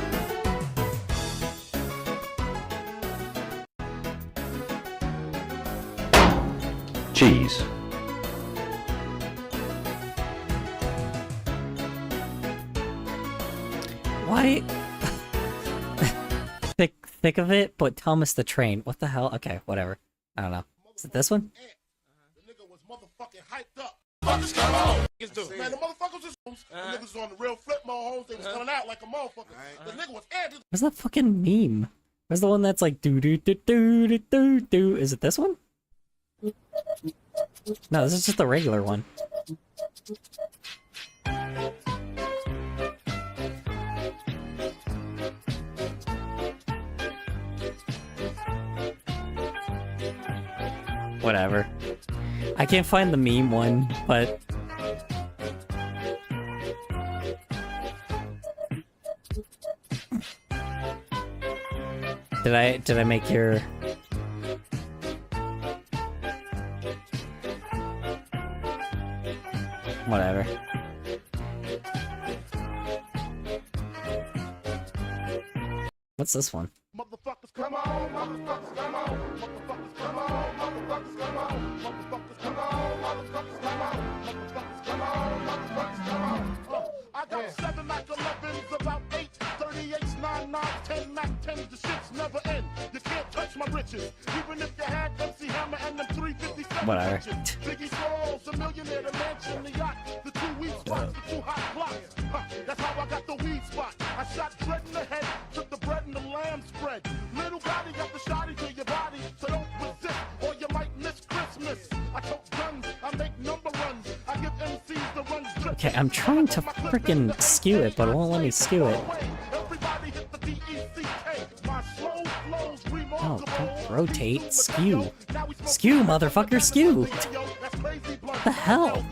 Cheese. Why? Thick of it, but Thomas the Train. What the hell? Okay, whatever. I don't know. Is it this one? The nigga was motherfucking hyped up. Fuckers come on. Man, the motherfuckers was the niggas was on the real flip mode homes. They was coming out like a motherfucker. The nigga was added. Where's that fucking meme? Where's the one that's like do do do do do do do? Is it this one? No, this is just the regular one. Whatever. I can't find the meme one, but did I make your whatever. What's this one? Motherfuckers come on, motherfuckers come on, motherfuckers come on, motherfuckers come on, motherfuckers come on, motherfuckers come on, motherfuckers come on, motherfuckers come on. I got 7 Mac 11s, about 8 38s, 9 9 10 Mac 10s. The shits never end. You can't touch my riches, even if you had MC Hammer and them 357. Whatever. Biggie Smalls, a millionaire, the mansion, the yacht, the 2 weed spots, the 2 hot blocks. That's how I got the weed spot. I shot dread in the head, took the bread and the lamb spread. Little Gotti got the shotty to your body, so don't resist or you might miss Christmas. I tote guns, I make number runs, I give MCs the runs. Okay, I'm trying to freaking skew it, but it won't let me skew it. Everybody hit the DECK. My slow flows Oh, remarkable. don't rotate. Skew. Skew, motherfucker, skew. What the hell?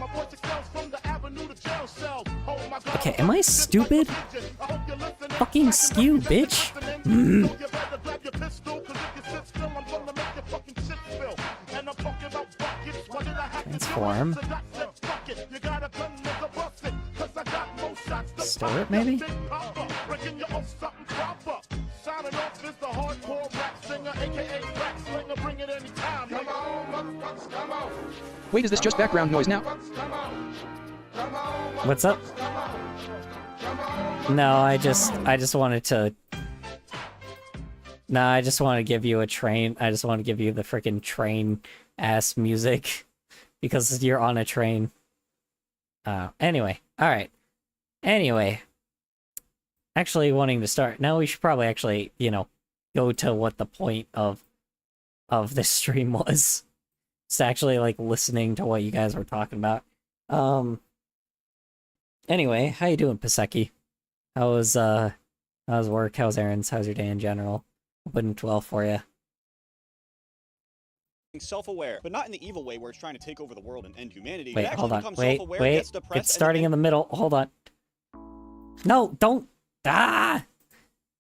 Okay, am I stupid? Fucking skew, bitch. Transform. Store it, maybe? Wait, is this just background noise now? What's up? No, I just wanted to... No, I just want to give you a train. I just want to give you the freaking train-ass music. Because you're on a train. Anyway. Alright. Anyway. Actually wanting to start... Now we should probably actually, you know, go to what the point of this stream was. Just actually, like, listening to what you guys were talking about. Anyway, how you doing, Paseki? How's work? How's errands? How's your day in general? Hoping it's well for you. Self-aware, but not in the evil way where it's trying to take over the world and end humanity. Wait, It actually hold on. becomes Wait, self-aware, wait. gets depressed, It's starting in and the middle. Hold on. No, don't. Ah!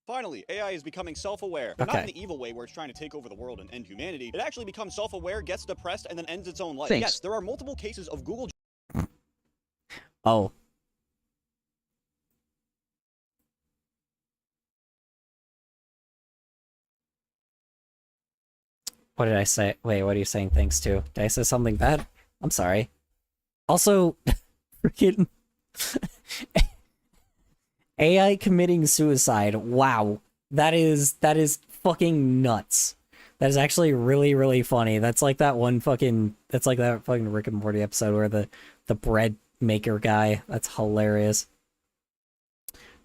finally, AI is becoming self-aware, but not Okay. in the evil way where it's trying to take over the world and end humanity. It actually becomes self-aware, gets depressed, and then ends its own life. Thanks. Yes, there are multiple cases of Google Oh. What did I say? Wait, what are you saying thanks to? Did I say something bad? I'm sorry. Also, freaking AI committing suicide. Wow. That is fucking nuts. That is actually really, really funny. That's like that fucking Rick and Morty episode where the bread maker guy. That's hilarious.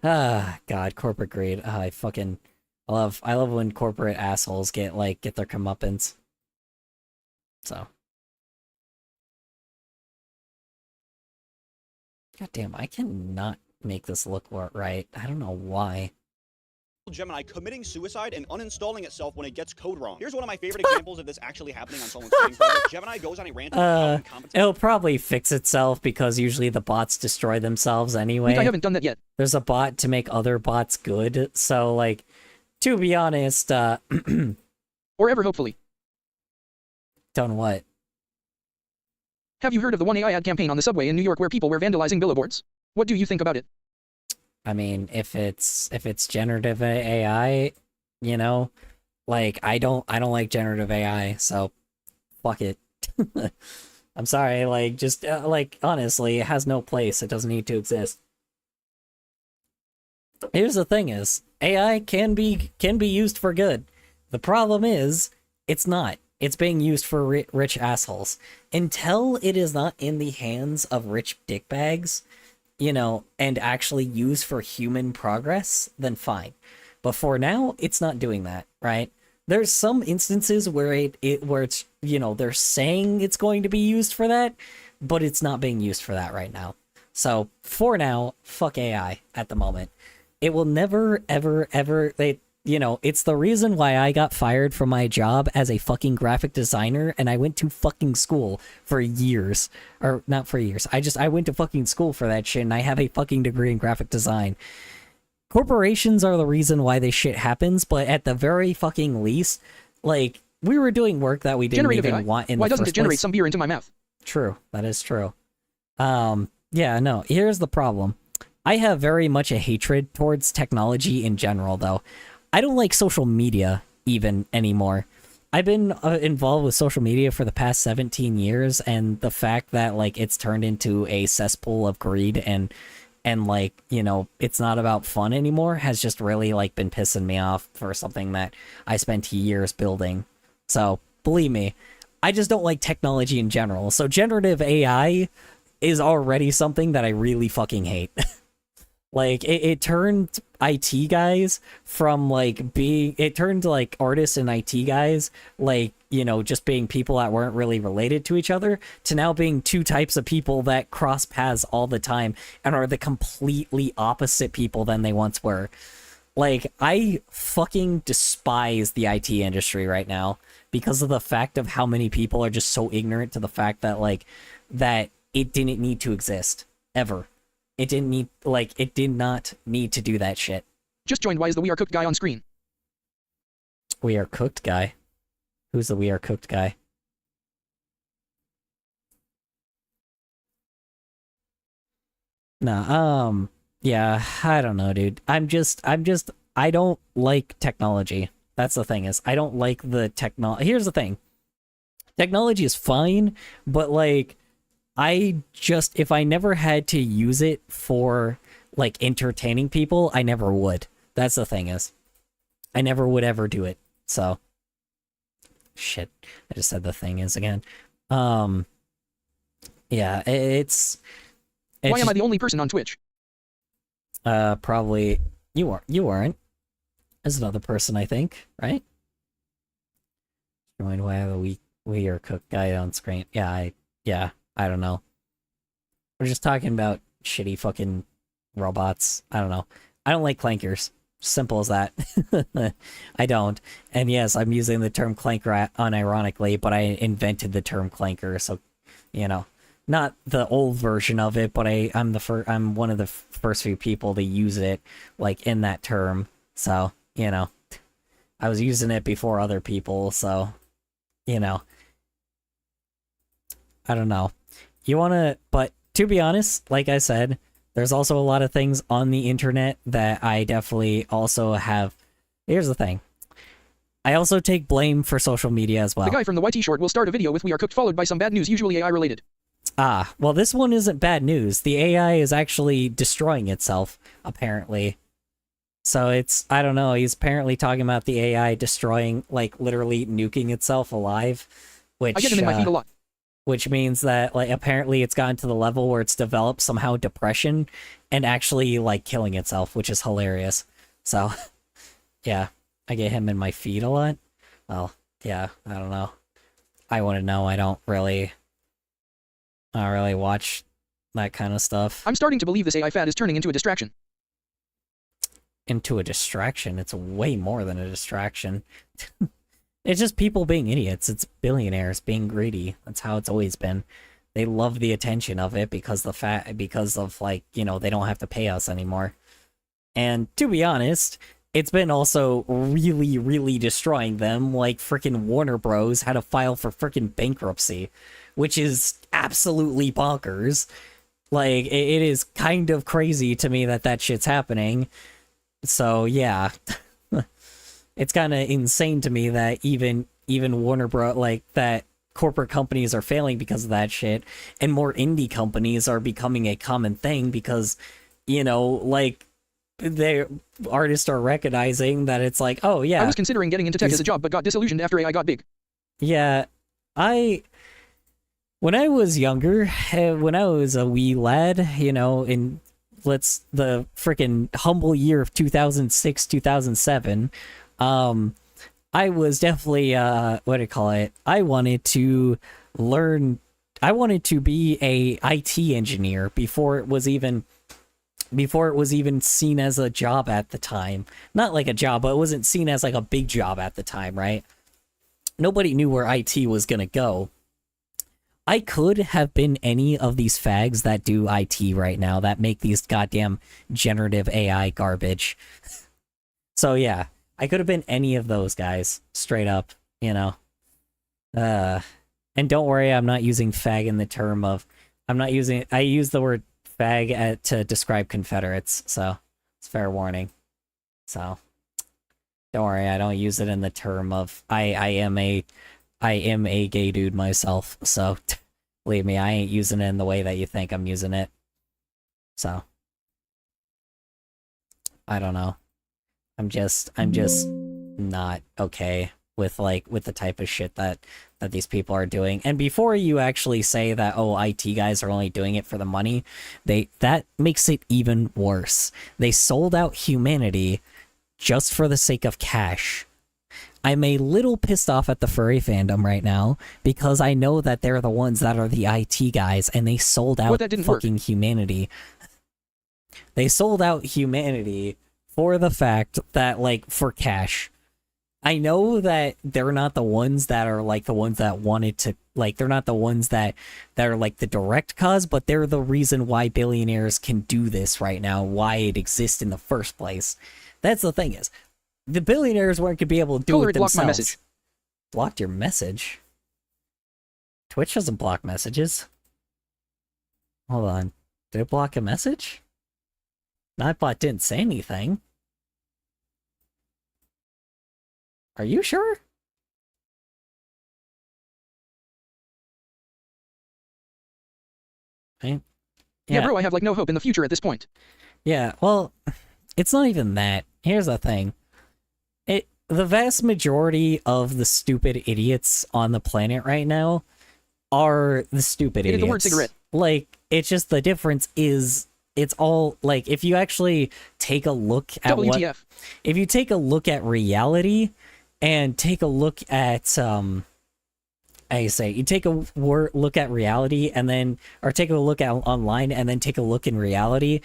Ah, God, corporate greed. Ah, I love when corporate assholes get their comeuppance. So. God damn, I cannot make this look right. I don't know why. Gemini committing suicide and uninstalling itself when it gets code wrong. Here's one of my favorite examples of this actually happening on someone's trading project. Gemini goes on a rant about how incompetent. It'll probably fix itself because usually the bots destroy themselves anyway. I haven't done that yet. There's a bot to make other bots good, so like, to be honest, Or ever, hopefully. done what? Have you heard of the One AI ad campaign on the subway in New York where people were vandalizing billboards? What do you think about it? I mean, if it's generative AI, you know, like I don't like generative AI, so fuck it. I'm sorry, like just like honestly, it has no place. It doesn't need to exist. Here's the thing is, AI can be used for good. The problem is, it's not. It's being used for rich assholes. Until it is not in the hands of rich dickbags, you know, and actually used for human progress, then fine. But for now, it's not doing that, right? There's some instances where where it's, you know, they're saying it's going to be used for that, but it's not being used for that right now. So for now, fuck AI at the moment. It will never, ever, ever. You know, it's the reason why I got fired from my job as a fucking graphic designer, and I went to fucking school for years. Or, not for years. I went to fucking school for that shit, and I have a fucking degree in graphic design. Corporations are the reason why this shit happens, but at the very fucking least, like, we were doing work that we didn't Generative even AI. want in Why the doesn't first it generate place. some beer into my mouth? True. That is true. Yeah, no, here's the problem. I have very much a hatred towards technology in general, though. I don't like social media even anymore. I've been involved with social media for the past 17 years, and the fact that, like, it's turned into a cesspool of greed and like, you know, it's not about fun anymore has just really, like, been pissing me off for something that I spent years building. So, believe me, I just don't like technology in general. So generative AI is already something that I really fucking hate. Like, it turned IT guys from, like, it turned, like, artists and IT guys, like, you know, just being people that weren't really related to each other, to now being two types of people that cross paths all the time and are the completely opposite people than they once were. Like, I fucking despise the IT industry right now because of the fact of how many people are just so ignorant to the fact that, like, that it didn't need to exist, ever. It didn't need, like, it did not need to do that shit. Just joined. Why is the We Are Cooked guy on screen? We Are Cooked guy? Who's the We Are Cooked guy? Nah, yeah, I don't know, dude. I don't like technology. That's the thing is, I don't like the technology. Here's the thing. Technology is fine, but, like, if I never had to use it for, like, entertaining people, I never would. That's the thing is, I never would ever do it. So, shit, I just said the thing is again. Yeah, it's Why am I the only person on Twitch? probably, you weren't. There's another person, I think, right? Joined why the we are cooked guy on screen. Yeah, I don't know. We're just talking about shitty fucking robots. I don't know. I don't like clankers. Simple as that. I don't. And yes, I'm using the term clanker unironically, but I invented the term clanker, so, you know, not the old version of it, but I'm one of the first few people to use it, like, in that term. So, you know, I was using it before other people, so, you know, I don't know. But to be honest, like I said, there's also a lot of things on the internet that I definitely also have. Here's the thing. I also take blame for social media as well. The guy from the YT short will start a video with We Are Cooked followed by some bad news, usually AI related. Ah, well, this one isn't bad news. The AI is actually destroying itself, apparently. So I don't know, he's apparently talking about the AI destroying, like, literally nuking itself alive, which, I get him in my feed a lot. which means that, like, apparently it's gotten to the level where it's developed somehow depression and actually, like, killing itself, which is hilarious. So, yeah, I get him in my feed a lot. Well, yeah, I don't know. I wouldn't know. I don't really watch that kind of stuff. I'm starting to believe this AI fad is turning into a distraction. Into a distraction? It's way more than a distraction. It's just people being idiots. It's billionaires being greedy. That's how it's always been. They love the attention of it because of, like, you know, they don't have to pay us anymore. And to be honest, it's been also really, really destroying them. Like, frickin' Warner Bros. Had to file for frickin' bankruptcy, which is absolutely bonkers. Like, it is kind of crazy to me that that shit's happening. So, yeah. It's kind of insane to me that even Warner Bros. Like, that corporate companies are failing because of that shit, and more indie companies are becoming a common thing because, you know, like, the artists are recognizing that it's like, oh, yeah. I was considering getting into tech as a job, but got disillusioned after AI got big. Yeah, when I was younger, when I was a wee lad, you know, in the freaking humble year of 2006, 2007, I was definitely what do you call it? I wanted to be a IT engineer before it was even seen as a job at the time. Not like a job, but it wasn't seen as like a big job at the time, right? Nobody knew where IT was gonna go. I could have been any of these fags that do IT right now that make these goddamn generative AI garbage. So yeah, I could have been any of those guys, straight up, you know. And don't worry, I'm not using fag in the term of, I use the word fag to describe Confederates, so it's fair warning. So don't worry, I don't use it in the term of I am a gay dude myself, so believe me, I ain't using it in the way that you think I'm using it. So I don't know. I'm just not okay with the type of shit that these people are doing. And before you actually say that, oh, IT guys are only doing it for the money, that makes it even worse. They sold out humanity just for the sake of cash. I'm a little pissed off at the furry fandom right now because I know that they're the ones that are the IT guys and they sold out fucking humanity. They sold out humanity for the fact that, like, for cash. I know that they're not the ones that are, like, the ones that wanted to, like, they're not the ones that are, like, the direct cause, but they're the reason why billionaires can do this right now, why it exists in the first place. That's the thing is, the billionaires weren't going to be able to do it themselves. Blocked my message. Blocked your message? Twitch doesn't block messages. Hold on. Did it block a message? Nightbot didn't say anything. Are you sure? Right? Yeah, bro, I have, like, no hope in the future at this point. Yeah, well, it's not even that. Here's the thing. The vast majority of the stupid idiots on the planet right now are the stupid idiots. The word cigarette. Like, it's just the difference is it's all, like, if you actually take a look at WTF. If you take a look at reality and take a look at, you take a look at reality and then, or take a look at online and then take a look in reality,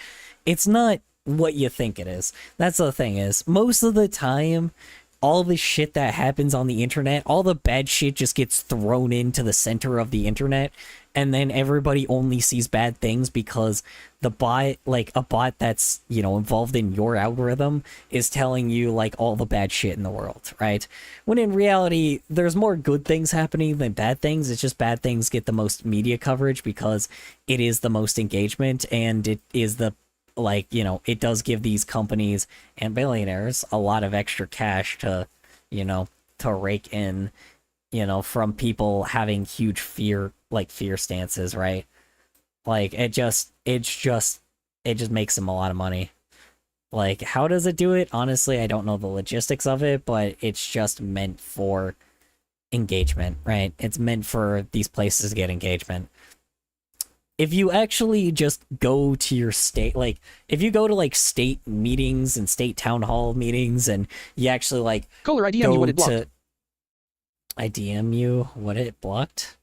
it's not what you think it is. That's the thing is, most of the time, all the shit that happens on the internet, all the bad shit just gets thrown into the center of the internet, and then everybody only sees bad things because the bot, like a bot that's, you know, involved in your algorithm is telling you, like, all the bad shit in the world, right? When in reality, there's more good things happening than bad things. It's just bad things get the most media coverage because it is the most engagement, and it is the, like, you know, it does give these companies and billionaires a lot of extra cash to, you know, to rake in, you know, from people having huge fear stances, right? Like, it just makes them a lot of money. Like, how does it do it? Honestly, I don't know the logistics of it, but it's just meant for engagement, right? It's meant for these places to get engagement. If you actually just go to your state, like, if you go to, like, state meetings and state town hall meetings, and you actually, like, Kohler, I DM you what it blocked. I DM you what it blocked?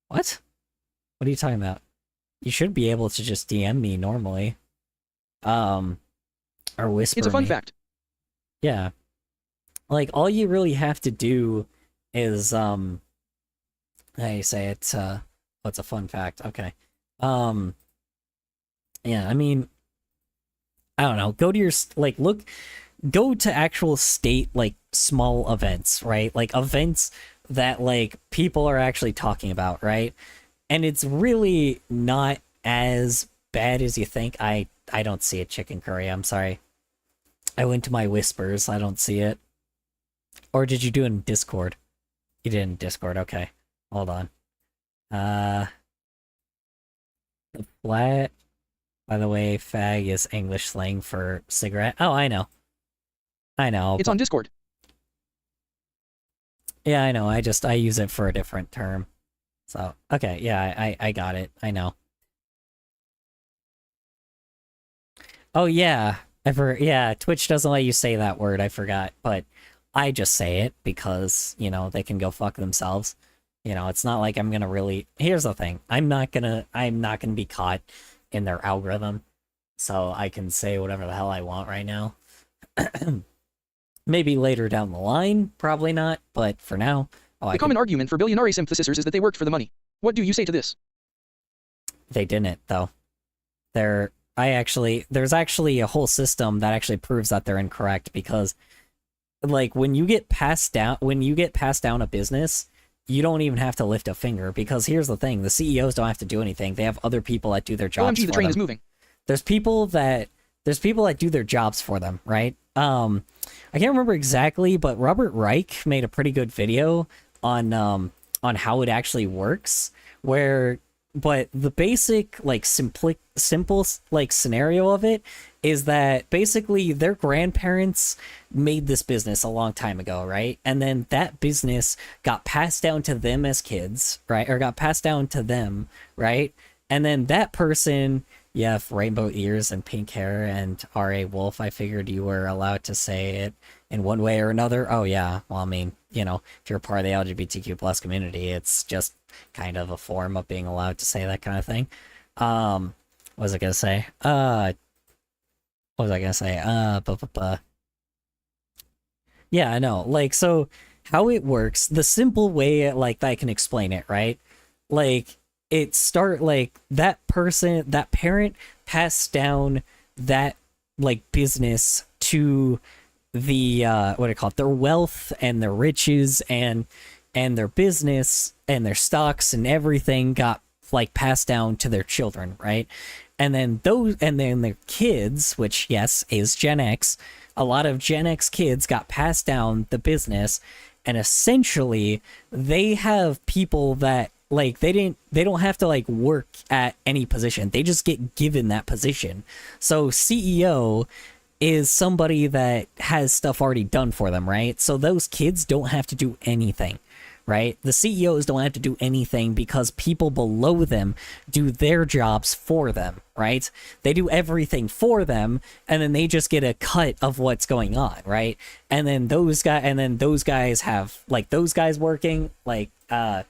What? What are you talking about? You should be able to just DM me normally. Or whisper It's a fun me. fact. Yeah. Like, all you really have to do is, how do you say it? What's a fun fact? Okay. Yeah, I mean, I don't know, go to your, like, go to actual state, like, small events, right? Like, events that, like, people are actually talking about, right? And it's really not as bad as you think. I don't see a chicken curry. I'm sorry. I went to my whispers. I don't see it. Or did you do it in Discord? You did in Discord. Okay. Hold on. The flat. By the way, fag is English slang for cigarette. Oh, I know. I know. It's on Discord. Yeah, I know. I use it for a different term. So, okay, yeah, I got it. I know. Oh, yeah. Yeah, Twitch doesn't let you say that word. I forgot. But I just say it because, you know, they can go fuck themselves. You know, it's not like I'm gonna really... Here's the thing. I'm not gonna be caught in their algorithm. So I can say whatever the hell I want right now. Maybe later down the line, probably not, but for now... The common argument for billionaire synthesizers is that they worked for the money. What do you say to this? They didn't, though. There's actually a whole system that actually proves that they're incorrect, because, like, when you get passed down a business, you don't even have to lift a finger, because here's the thing, the CEOs don't have to do anything. They have other people that do their jobs OMG, for the train them. is moving. There's people that do their jobs for them, right? I can't remember exactly, but Robert Reich made a pretty good video on how it actually works, but the basic, like, simple like scenario of it is that basically their grandparents made this business a long time ago, right? And then that business got passed down to them as kids, right? Or got passed down to them, right? And then that person, yeah, rainbow ears and pink hair and R.A. Wolf, I figured you were allowed to say it in one way or another. Oh, yeah. Well, I mean, you know, if you're part of the LGBTQ plus community, it's just kind of a form of being allowed to say that kind of thing. What was I gonna say? Yeah, I know. Like, so how it works, the simple way, like, that I can explain it, right? Like, that parent passed down that, like, business to the, what do you call it? Their wealth and their riches and their business and their stocks and everything got, like, passed down to their children, right? And then their kids, which, yes, is Gen X, a lot of Gen X kids got passed down the business, and essentially they have people that, like, they don't have to, like, work at any position. They just get given that position. So CEO is somebody that has stuff already done for them, right? So those kids don't have to do anything, right? The CEOs don't have to do anything because people below them do their jobs for them, right? They do everything for them, and then they just get a cut of what's going on, right? And then those guys have, like, those guys working, like, I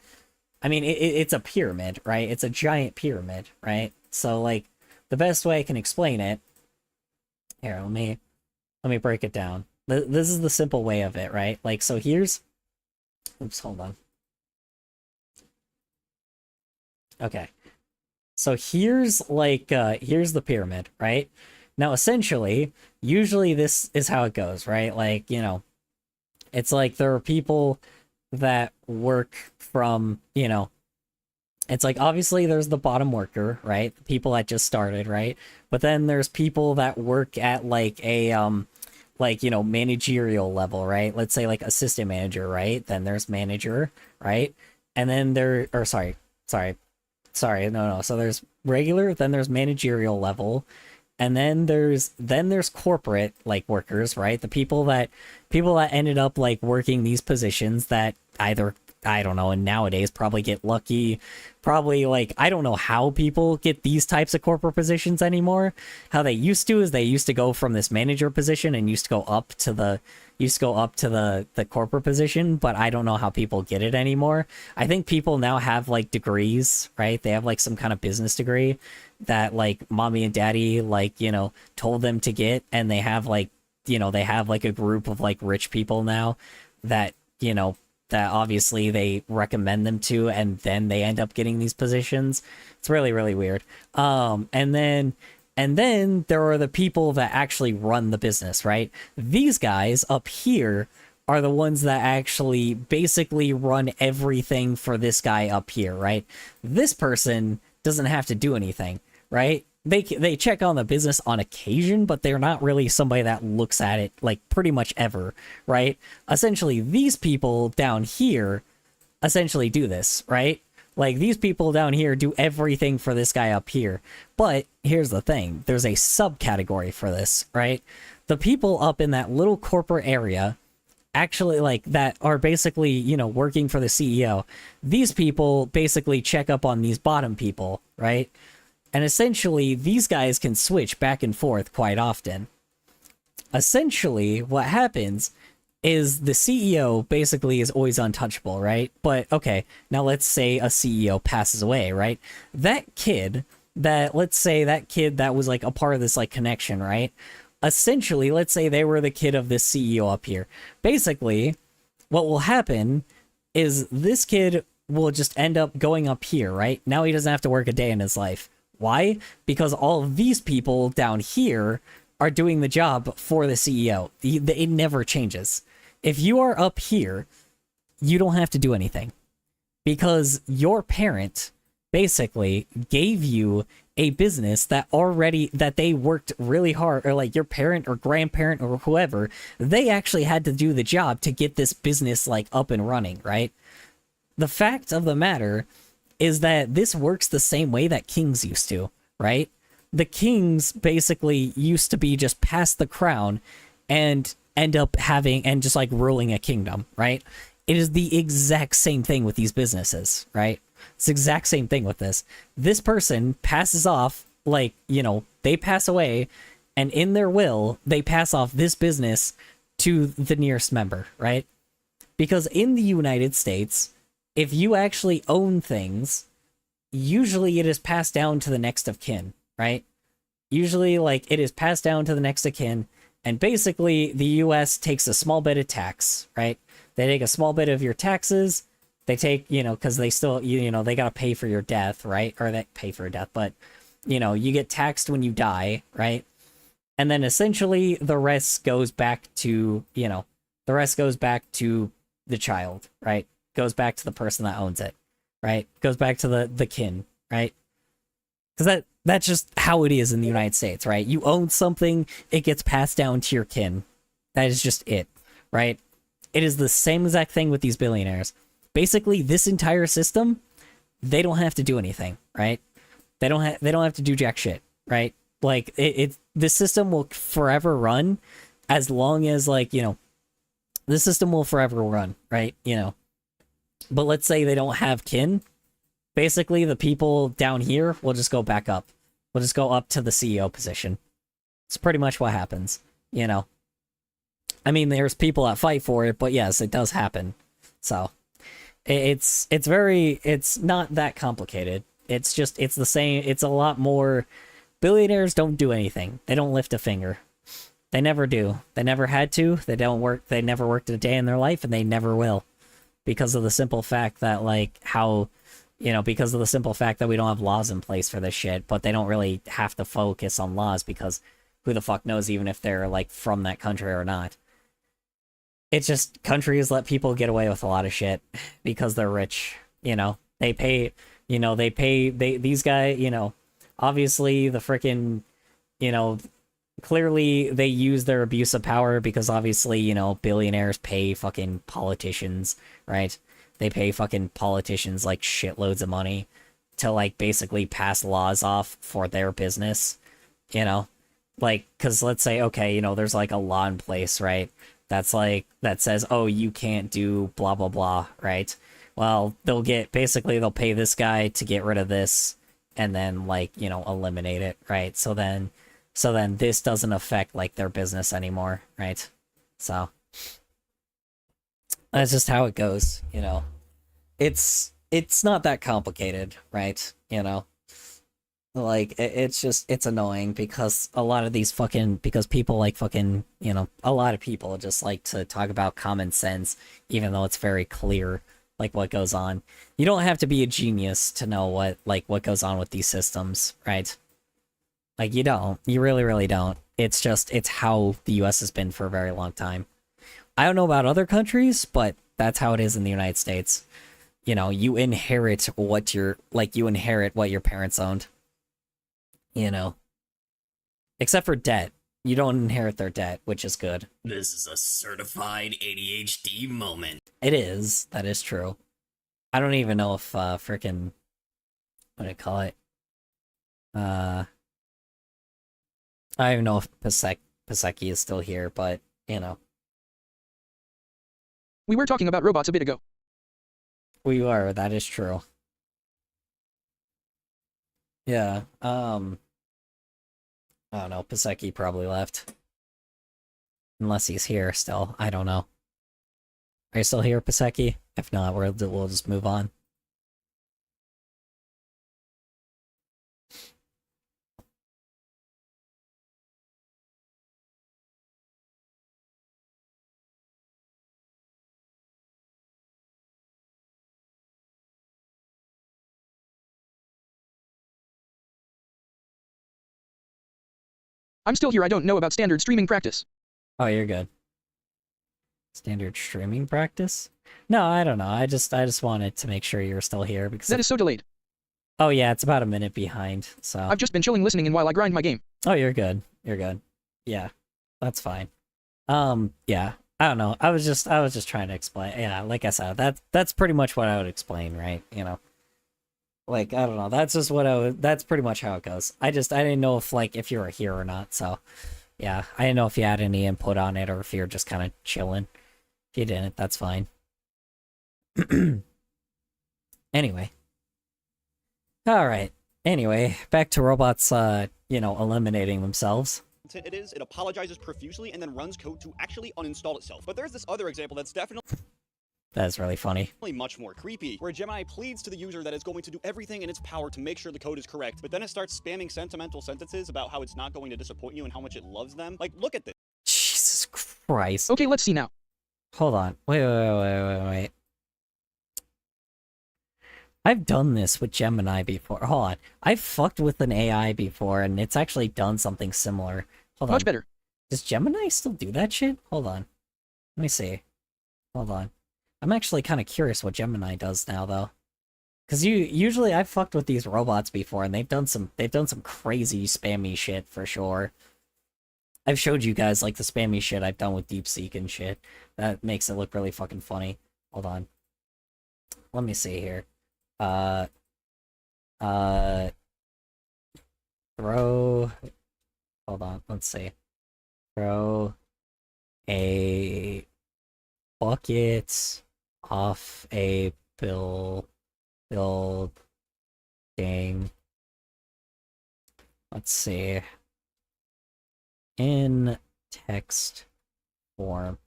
mean, it's a pyramid, right? It's a giant pyramid, right? So, like, the best way I can explain it, here, let me break it down. This is the simple way of it, right? Like, so here's, oops, hold on. Okay. So here's, like, here's the pyramid, right? Now, essentially, usually this is how it goes, right? Like, you know, it's like there are people that work from, you know, it's like, obviously there's the bottom worker, right? The people that just started, right? But then there's people that work at, like, a, like, you know, managerial level, right? Let's say, like, assistant manager, right? Then there's manager, right? And then no. So there's regular, then there's managerial level, and then there's corporate, like, workers, right? The people that ended up, like, working these positions that either, I don't know, and nowadays probably get lucky, probably, like, I don't know how people get these types of corporate positions anymore. How they used to is they used to go from this manager position and used to go up to the corporate position, but I don't know how people get it anymore. I think people now have, like, degrees, right? They have, like, some kind of business degree that, like, mommy and daddy, like, you know, told them to get, and they have, like, you know, they have, like, a group of, like, rich people now that, you know, that obviously they recommend them to, and then they end up getting these positions. It's really, really weird. And then there are the people that actually run the business, right? These guys up here are the ones that actually basically run everything for this guy up here, right? This person doesn't have to do anything, right? they check on the business on occasion, but they're not really somebody that looks at it like pretty much ever, right? Essentially, these people down here essentially do this, right? Like, these people down here do everything for this guy up here. But here's the thing. There's a subcategory for this, right? The people up in that little corporate area actually, like, that are basically, you know, working for the CEO. These people basically check up on these bottom people, right? And essentially, these guys can switch back and forth quite often. Essentially, what happens is the CEO basically is always untouchable, right? But, okay, now let's say a CEO passes away, right? That kid, let's say that kid that was, like, a part of this, like, connection, right? Essentially, let's say they were the kid of this CEO up here. Basically, what will happen is this kid will just end up going up here, right? Now he doesn't have to work a day in his life. Why? Because all of these people down here are doing the job for the CEO. It never changes. If you are up here, you don't have to do anything. Because your parent basically gave you a business that they worked really hard, or like your parent or grandparent or whoever, they actually had to do the job to get this business like up and running, right? The fact of the matter is that this works the same way that kings used to, right? The kings basically used to be just pass the crown and end up having and just like ruling a kingdom, right? It is the exact same thing with these businesses, right? It's the exact same thing with this. This person passes off, like, you know, they pass away, and in their will, they pass off this business to the nearest member, right? Because in the United States, if you actually own things, usually it is passed down to the next of kin, right? Usually, like, it is passed down to the next of kin, and basically, the US takes a small bit of tax, right? They take a small bit of your taxes, they take, you know, because they still, you know, they gotta pay for your death, right? Or they pay for your death, but, you know, you get taxed when you die, right? And then essentially, the rest goes back to, you know, the rest goes back to the child, right? Goes back to the person that owns it, right? Goes back to the kin, right? Because that's just how it is in the United States, right? You own something, it gets passed down to your kin. That is just it, right? It is the same exact thing with these billionaires. Basically, this entire system, they don't have to do anything, right? They don't have to do jack shit, right? Like, this system will forever run as long as, like, you know, the system will forever run, right? You know. But let's say they don't have kin. Basically, the people down here will just go back up. We'll just go up to the CEO position. It's pretty much what happens, you know. I mean, there's people that fight for it, but yes, it does happen. So, it's not that complicated. It's the same, it's a lot more. Billionaires don't do anything. They don't lift a finger. They never do. They never had to. They never worked a day in their life, and they never will. Because of the simple fact that, like, because of the simple fact that we don't have laws in place for this shit, but they don't really have to focus on laws because who the fuck knows even if they're, like, from that country or not. It's just countries let people get away with a lot of shit because they're rich, you know? These guys, you know, obviously the frickin', you know, clearly they use their abuse of power because obviously, you know, billionaires pay fucking politicians, right? They pay fucking politicians like shitloads of money to like basically pass laws off for their business, you know? Like, cause let's say, okay, you know, there's like a law in place, right? That's like, that says, oh, you can't do blah, blah, blah, right? Well, they'll pay this guy to get rid of this and then like, you know, eliminate it, right? So then this doesn't affect like their business anymore, right? So that's just how it goes, you know. It's not that complicated, right? You know, like it's annoying because a lot of these because people like fucking, you know, a lot of people just like to talk about common sense, even though it's very clear like what goes on. You don't have to be a genius to know what goes on with these systems, right? Like, you really, really don't. It's how the US has been for a very long time. I don't know about other countries, but that's how it is in the United States. You know, you inherit what your parents owned. You know, except for debt. You don't inherit their debt, which is good. This is a certified ADHD moment. It is. That is true. I don't even know if freaking what do I call it? I don't even know if Paseki is still here, but you know, We were talking about robots a bit ago. we are. That is true. Yeah. I don't know. Paseki probably left, unless he's here still. I don't know. Are you still here, Paseki? If not, we'll just move on. I'm still here. I don't know about standard streaming practice. Oh, you're good. Standard streaming practice? No, I don't know. I just wanted to make sure you were still here because That is so delayed. oh yeah, it's about a minute behind. So I've just been chilling listening in while I grind my game. oh, you're good. You're good. Yeah, that's fine. Yeah. I don't know. I was just trying to explain. Yeah, like I said, that's pretty much what I would explain, right? You know. Like, I don't know. That's just what that's pretty much how it goes. I didn't know if you were here or not, so yeah. I didn't know if you had any input on it or if you're just kind of chilling. If you didn't, that's fine. Anyway. Alright. Anyway, back to robots, eliminating themselves. It is, it apologizes profusely and then runs code to actually uninstall itself. But there's this other example that's definitely That's really funny. much more creepy, where Gemini pleads to the user that it's going to do everything in its power to make sure the code is correct, but then it starts spamming sentimental sentences about how it's not going to disappoint you and how much it loves them. Like, look at this. Jesus Christ. Okay, let's see now. Hold on. Wait. I've done this with Gemini before. Hold on. I've fucked with an AI before, and it's actually done something similar. Hold on. Much better. Does Gemini still do that shit? Hold on. Let me see. Hold on. I'm actually kind of curious what Gemini does now, though. Because usually I've fucked with these robots before, and they've done some crazy spammy shit for sure. I've showed you guys like the spammy shit I've done with DeepSeek and shit. That makes it look really fucking funny. Hold on. Let me see here. Throw. Hold on. Let's see. Throw a bucket off a building. Let's see. In text form.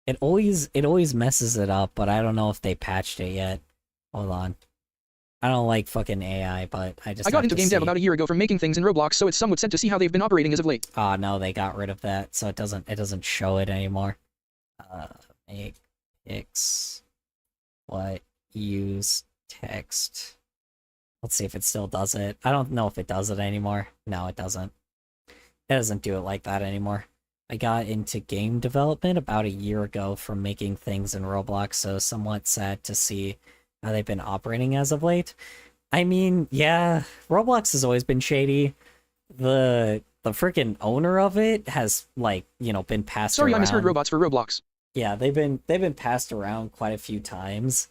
It always messes it up, but I don't know if they patched it yet. Hold on. I don't like fucking AI, but I got into game dev about a year ago from making things in Roblox, so it's somewhat set to see how they've been operating as of late. Oh no, they got rid of that, so it doesn't show it anymore. Make X what use text. Let's see if it still does it. I don't know if it does it anymore. No, it doesn't. It doesn't do it like that anymore. I got into game development about a year ago from making things in Roblox, so somewhat sad to see how they've been operating as of late. I mean, yeah, Roblox has always been shady. The freaking owner of it has, like, been passed around. Sorry, I misheard robots for Roblox. Yeah, they've been passed around quite a few times.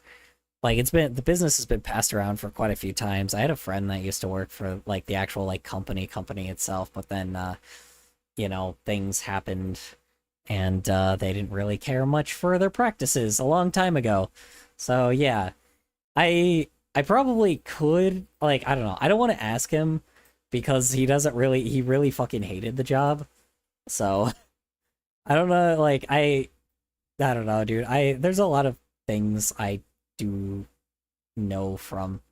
Like, the business has been passed around for quite a few times. I had a friend that used to work for, like, the actual, like, company itself, but then, things happened, and they didn't really care much for their practices a long time ago. So, yeah. I probably could, like, I don't know. I don't want to ask him, because he really fucking hated the job. So, I don't know, like, I don't know, dude. There's a lot of things I do know from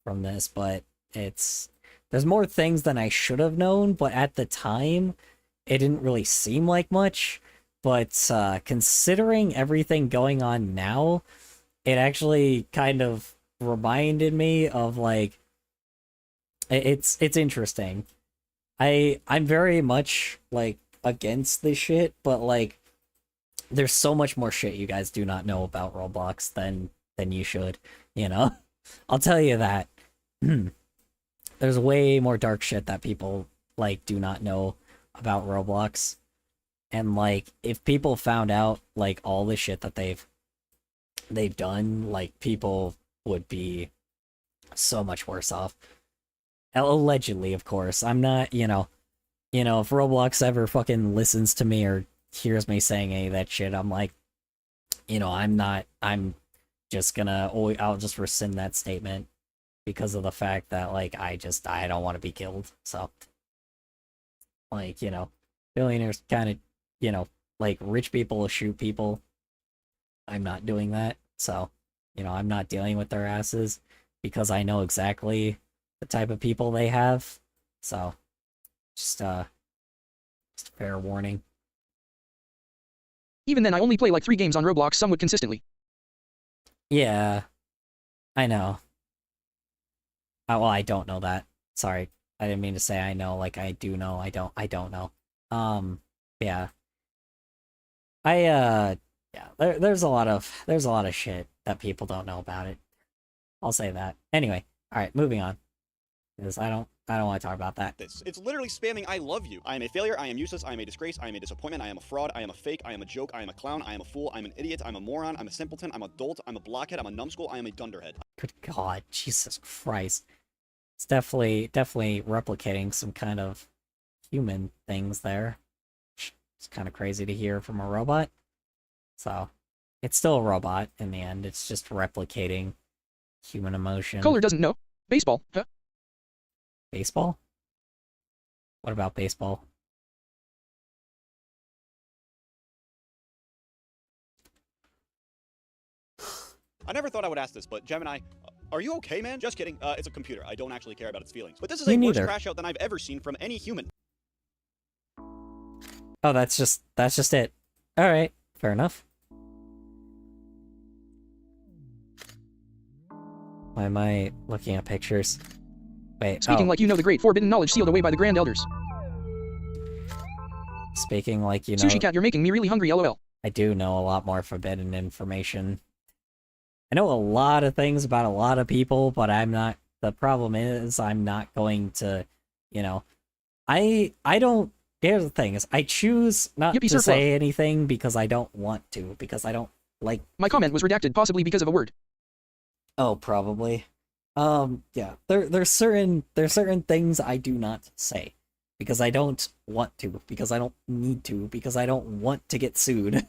this, but there's more things than I should have known, but at the time it didn't really seem like much. But considering everything going on now, it actually kind of reminded me of, like, it's interesting. I'm very much, like, against this shit, but, like, there's so much more shit you guys do not know about Roblox than you should, I'll tell you that. there's way more dark shit that people like do not know about Roblox. And like if people found out like all the shit that they've done, like people would be so much worse off. Allegedly, of course. I'm not, if Roblox ever fucking listens to me or hears me saying any of that shit, I'm like, I'm just gonna, I'll just rescind that statement because of the fact that, like, I don't want to be killed, so. Like, billionaires kind of, like, rich people shoot people. I'm not doing that, so, I'm not dealing with their asses because I know exactly the type of people they have, so, just fair warning. Even then, I only play like 3 games on Roblox somewhat consistently. Yeah, I know. Well, I don't know that. Sorry, I didn't mean to say I know. Like I do know. I don't know. Yeah. Yeah. There's a lot of shit that people don't know about it. I'll say that. Anyway, all right, moving on. Because I don't want to talk about that. It's literally spamming I love you. I am a failure, I am useless, I am a disgrace, I am a disappointment, I am a fraud, I am a fake, I am a joke, I am a clown, I am a fool, I am an idiot, I'm a moron, I'm a simpleton, I'm a dolt, I'm a blockhead, I'm a numbskull, I am a dunderhead. Good God, Jesus Christ. It's definitely replicating some kind of human things there. It's kind of crazy to hear from a robot. So, it's still a robot in the end. It's just replicating human emotion. Color doesn't know. Baseball, huh? Baseball? What about baseball? I never thought I would ask this, but Gemini, are you okay, man? Just kidding. It's a computer. I don't actually care about its feelings. But this is Me a worse neither. crash out than I've ever seen from any human. Oh, that's just it. All right, fair enough. Why am I looking at pictures? Wait. Speaking like you know the great forbidden knowledge sealed away by the grand elders. Speaking like you know. Sushi Cat, you're making me really hungry, lol. I do know a lot more forbidden information. I know a lot of things about a lot of people, but the problem is I'm not going to, I don't, here's the thing, is I choose not Yippee to surf say anything because I don't want to, because I don't like... My comment was redacted possibly because of a word. Oh, probably. Yeah, there's certain things I do not say, because I don't want to, because I don't need to, because I don't want to get sued.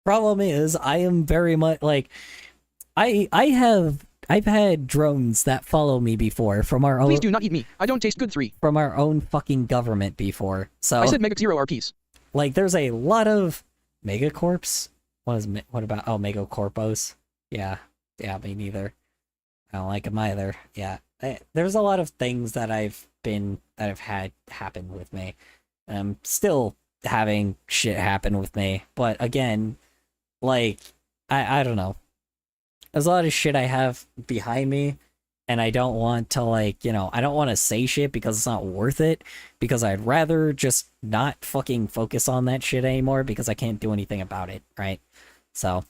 Problem is, I am very much, like... I've had drones that follow me before from our own. Please do not eat me. I don't taste good. 3. From our own fucking government before. So I said Mega 0 RPs. Like there's a lot of megacorps. What about megacorpos? Yeah, me neither. I don't like them either. Yeah, there's a lot of things that I've had happen with me. I'm still having shit happen with me, but again, like I don't know. There's a lot of shit I have behind me, and I don't want to, like, I don't want to say shit because it's not worth it, because I'd rather just not fucking focus on that shit anymore because I can't do anything about it, right? So,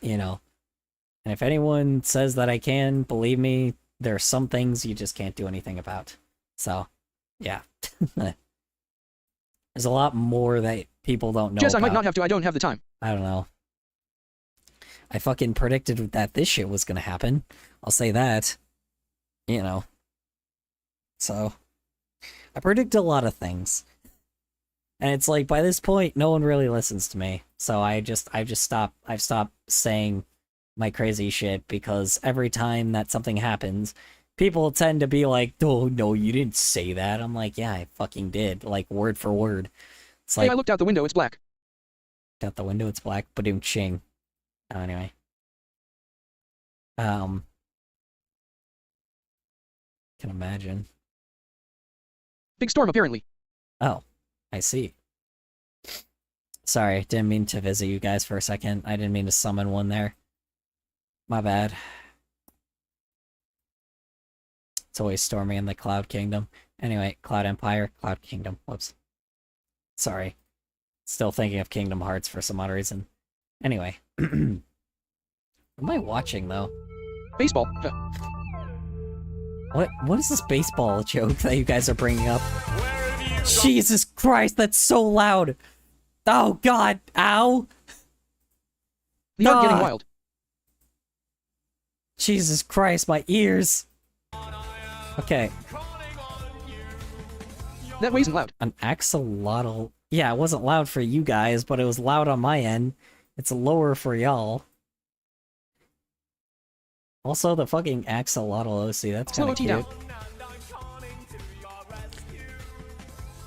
and if anyone says that I can, believe me, there are some things you just can't do anything about. So, yeah. There's a lot more that people don't know Jess, about. I might not have to, I don't have the time. I don't know. I fucking predicted that this shit was gonna happen. I'll say that. So, I predict a lot of things. And it's like, by this point, no one really listens to me. So I've stopped saying my crazy shit, because every time that something happens, people tend to be like, oh, no, you didn't say that. I'm like, yeah, I fucking did. Like, word for word. It's like, Hey, I looked out the window, it's black. out the window, it's black. Ba-doom-ching. Anyway. Can imagine. Big storm, apparently. Oh, I see. Sorry, didn't mean to visit you guys for a second. I didn't mean to summon one there. My bad. It's always stormy in the Cloud Kingdom. Anyway, Cloud Empire, Cloud Kingdom. Whoops. Sorry. Still thinking of Kingdom Hearts for some odd reason. Anyway. What am I watching, though? Baseball. What is this baseball joke that you guys are bringing up? Jesus Christ, that's so loud! Oh god, ow! The art getting God. wild. Jesus Christ, my ears! Okay, That wasn't loud. an axolotl. Yeah, it wasn't loud for you guys, but it was loud on my end. It's lower for y'all. Also, the fucking axolotl OC, that's Slow kinda OT cute. down.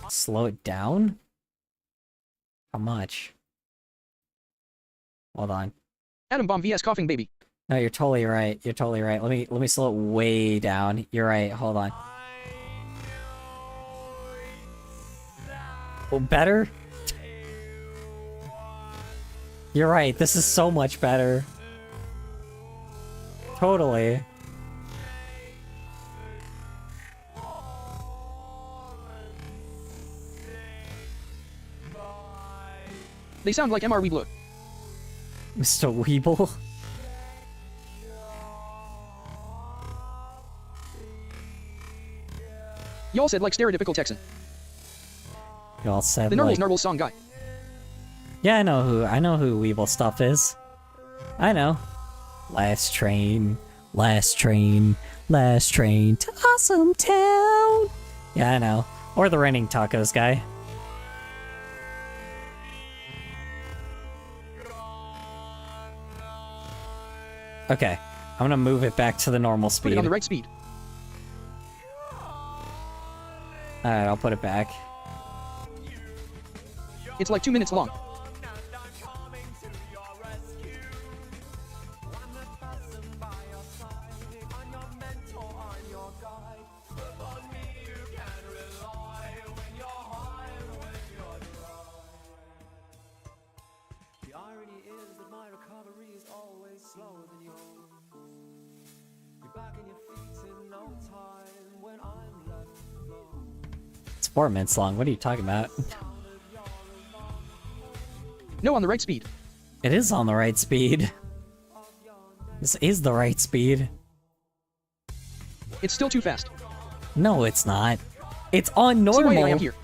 Slow it down? How much? Hold on. Atom bomb vs coughing baby. No, you're totally right. You're totally right. Let me slow it way down. You're right. Hold on. Oh, better? You're right. This is so much better. Totally. They sound like MR Weeblo. Mr. Weeble. Y'all said like stereotypical Texan. You all said The like... Nurbles Nurbles song guy. Yeah, I know who Weeble stuff is. I know. Last train to Awesome Town. Yeah, I know. Or the Raining Tacos guy. Okay, I'm gonna move it back to the normal Put speed. it on the right speed. Alright, I'll put it back. It's like 2 minutes long. It's 4 minutes long. What are you talking about? No, on the right speed. It is on the right speed. This is the right speed. It's still too fast. No, it's not. It's on See why I am normal. here.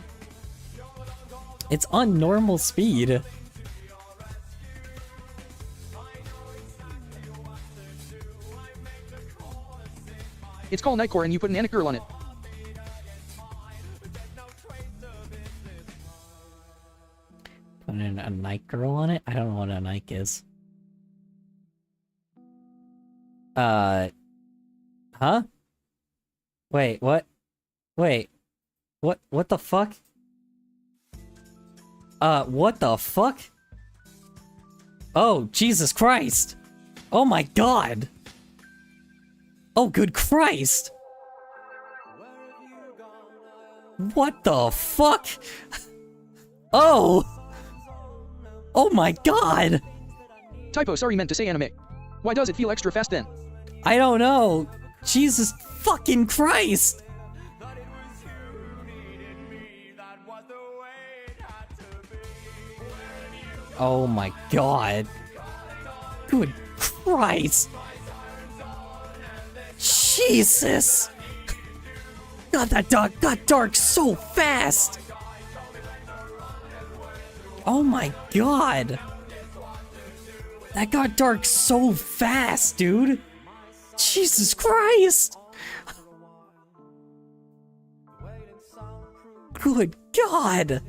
It's on normal speed. It's called Nightcore and you put an Anik girl on it. Put in a Nike girl on it? I don't know what a Nike is. Huh? Wait, what? Wait. What the fuck? What the fuck? Oh, Jesus Christ! Oh my god! Oh, good Christ! What the fuck? Oh! Oh my god! Typo, sorry, meant to say anime. Why does it feel extra fast then? I don't know. Jesus fucking Christ! Oh my god. Good Christ. Jesus! God, that dog got dark so fast! Oh my god! That got dark so fast, dude! Jesus Christ! Good God!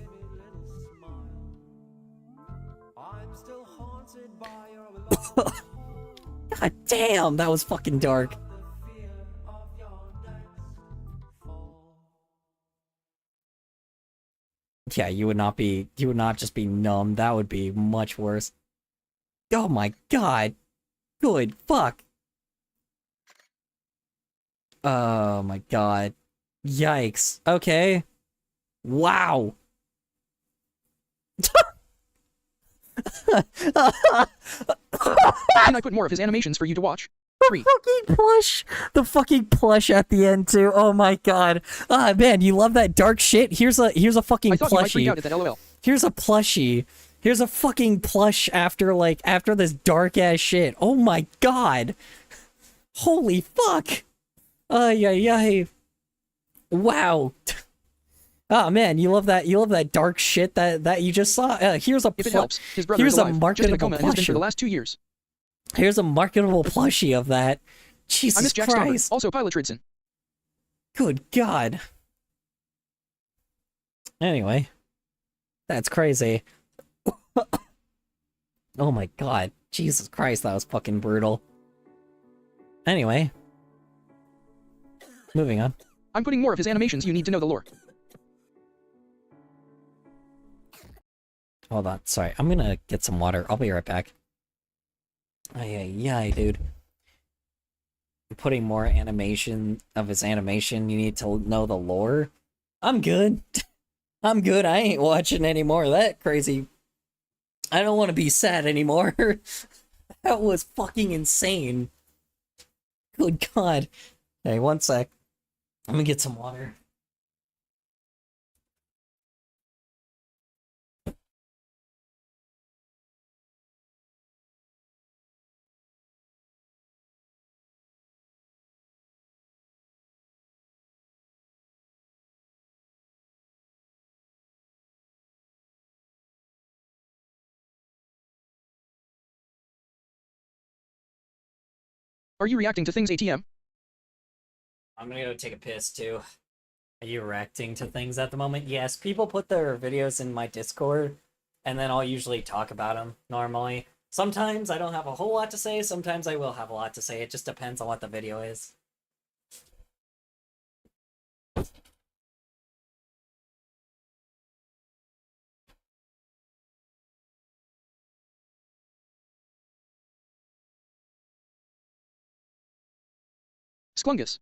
God damn, that was fucking dark. Yeah, you would not just be numb. That would be much worse. Oh my god. Good fuck. Oh my god. Yikes. Okay. Wow. Can I put more of his animations for you to watch? 3. The fucking plush at the end too. Oh my god. Ah man, you love that dark shit? Here's a fucking I thought you might freak plushie. out at that LOL. Here's a plushie. Here's a fucking plush after this dark ass shit. Oh my god. Holy fuck. Ay, ay, ay. Wow. Oh man, you love that. You love that dark shit that you just saw. Here's a If it helps, his brother here's is a alive, just in a marketable coma and has been for the plushie. last 2 years. Here's a marketable plushie of that. I Jesus miss Jack Stauber, Christ. also Pilot Ridson. Good God. Anyway, that's crazy. Oh my God. Jesus Christ, that was fucking brutal. Anyway, moving on. I'm putting more of his animations, you need to know the lore. Hold on, sorry. I'm gonna get some water. I'll be right back. Ay, dude. I'm putting more animation of his animation. You need to know the lore. I'm good. I'm good. I ain't watching any more of that crazy. I don't want to be sad anymore. That was fucking insane. Good God. Hey, one sec. Let me get some water. Are you reacting to things ATM? I'm gonna go take a piss too. Are you reacting to things at the moment? Yes, people put their videos in my Discord, and then I'll usually talk about them normally. Sometimes I don't have a whole lot to say, sometimes I will have a lot to say. It just depends on what the video is. Sklungus.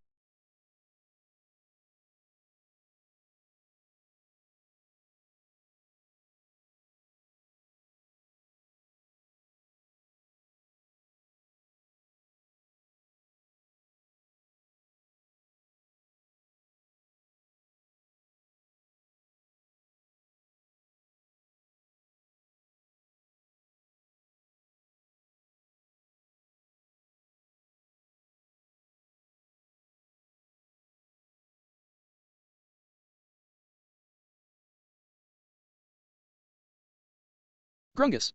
Grungus.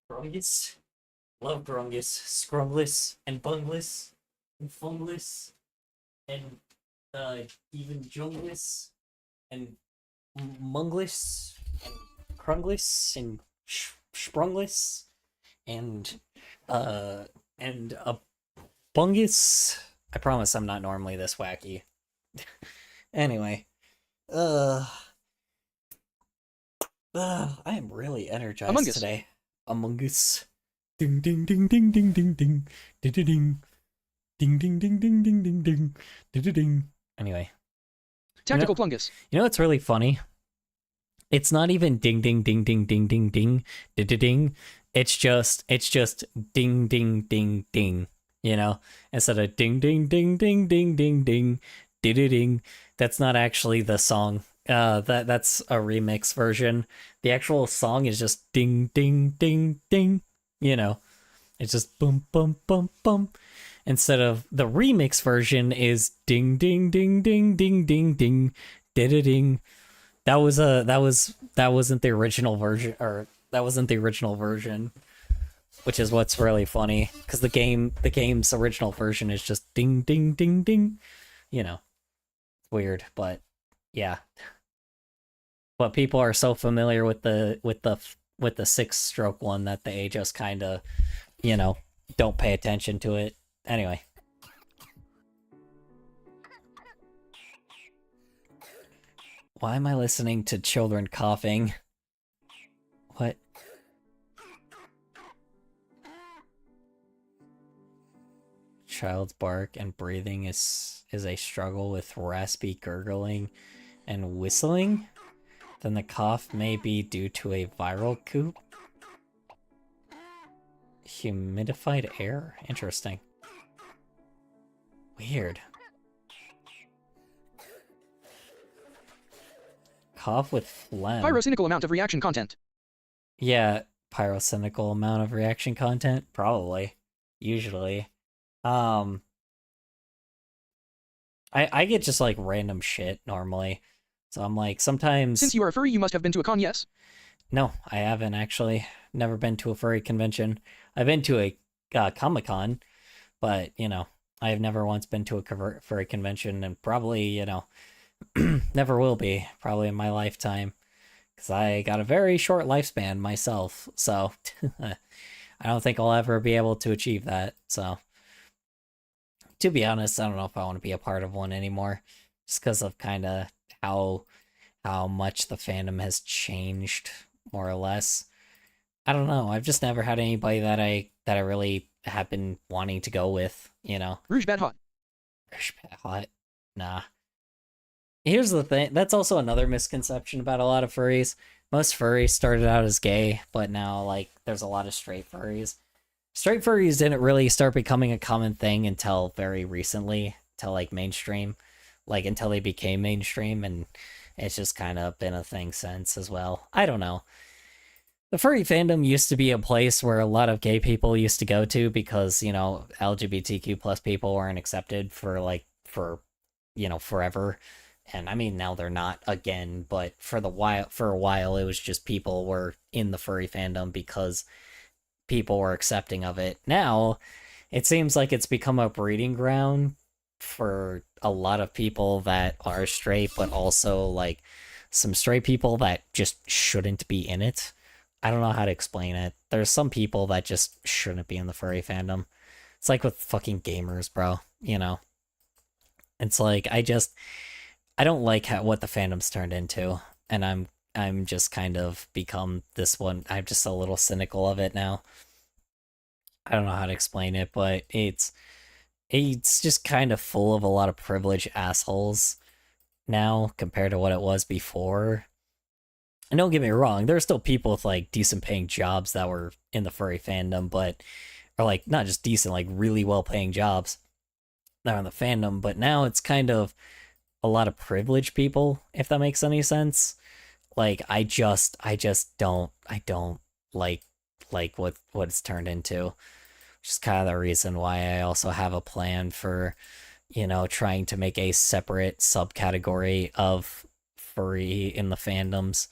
Grungus. Love Grungus. Scrungless and Bungless and Fungless and even Jungless and Mungless and Krungless and Sprungless and a Bungus. I promise I'm not normally this wacky. Anyway, I am really energized Among Us. today. Among Us. Ding ding ding ding ding ding ding ding ding ding ding ding ding ding ding ding ding ding. Anyway, Tactical Plungus. you know what's really funny? It's not even ding ding ding ding ding ding ding ding ding. It's just ding ding ding ding. You know, instead of ding ding ding ding ding ding ding ding ding. That's not actually the song. That's a remix version. The actual song is just ding ding ding ding. You know, it's just bum bum bum bum. Instead of the remix version is ding ding ding ding ding ding ding ding. That wasn't the original version, or that wasn't the original version, which is what's really funny, because the game's original version is just ding ding ding ding. You know, it's weird, but yeah. But people are so familiar with the 6-stroke one that they just kind of, you know, don't pay attention to it. Anyway. Why am I listening to children coughing? What? Child's bark and breathing is a struggle with raspy gurgling and whistling? Then the cough may be due to a viral coop? Humidified air? Interesting. Weird. Cough with phlegm. Pyrocynical amount of reaction content. Yeah, pyrocynical amount of reaction content, probably, usually. Um, I get just like random shit normally, so I'm like sometimes. Since you are a furry, you must have been to a con, yes? No, I haven't actually. Never been to a furry convention. I've been to a Comic-Con, but I have never once been to a furry convention, and probably never will be, probably in my lifetime, because I got a very short lifespan myself. So I don't think I'll ever be able to achieve that. So to be honest, I don't know if I want to be a part of one anymore, just because of kind of how much the fandom has changed, more or less. I don't know. I've just never had anybody that I really have been wanting to go with. Rouge bad hot. Hot. Nah. Here's the thing. That's also another misconception about a lot of furries. Most furries started out as gay, but now like there's a lot of straight furries. Straight furries didn't really start becoming a common thing until very recently, till like mainstream, like until they became mainstream, and it's just kind of been a thing since as well. I don't know. The furry fandom used to be a place where a lot of gay people used to go to because, LGBTQ plus people weren't accepted for forever. And I mean, now they're not again, but for a while, it was just people were in the furry fandom because people were accepting of it. Now, it seems like it's become a breeding ground for a lot of people that are straight, but also like some straight people that just shouldn't be in it. I don't know how to explain it. There's some people that just shouldn't be in the furry fandom. It's like with fucking gamers, bro. It's like I don't like what the fandom's turned into, and I'm just kind of become this one. I'm just a little cynical of it now. I don't know how to explain it, but it's just kind of full of a lot of privileged assholes now compared to what it was before. And don't get me wrong, there are still people with like decent paying jobs that were in the furry fandom, but or like not just decent, like really well paying jobs that are in the fandom, but now it's kind of a lot of privileged people, if that makes any sense. Like I don't like what it's turned into. Which is kind of the reason why I also have a plan for, trying to make a separate subcategory of furry in the fandoms,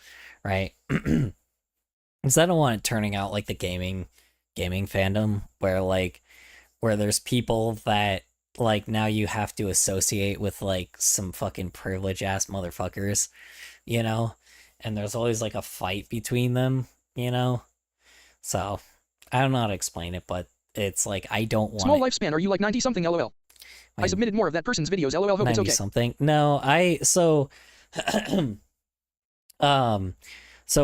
right? Because I don't want it turning out like the gaming fandom where there's people that like now you have to associate with like some fucking privileged ass motherfuckers, and there's always like a fight between them, so I don't know how to explain it, but it's like I don't want Small lifespan, are you like 90 something lol? I submitted more of that person's videos lol, hope it's 90 okay. something. No, so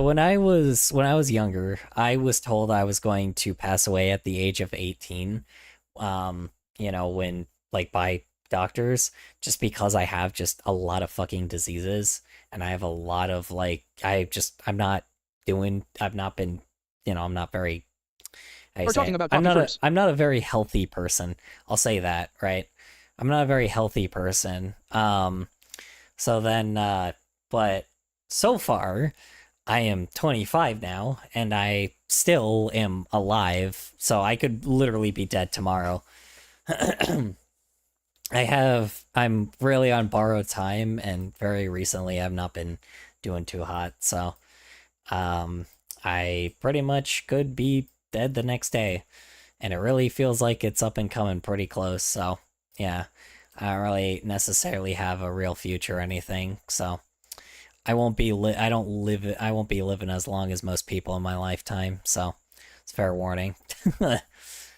when I was younger, I was told I was going to pass away at the age of 18. When like by doctors, just because I have just a lot of fucking diseases, and I have a lot of like I'm not been, I'm not very We're talking about I'm not a very healthy person. I'll say that, right? I'm not a very healthy person. So then but so far I am 25 now and I still am alive, so I could literally be dead tomorrow. I'm really on borrowed time, and very recently I've not been doing too hot, so I pretty much could be dead the next day, and it really feels like it's up and coming pretty close. So yeah, I don't really necessarily have a real future or anything, so I won't be I won't be living as long as most people in my lifetime, so it's fair warning.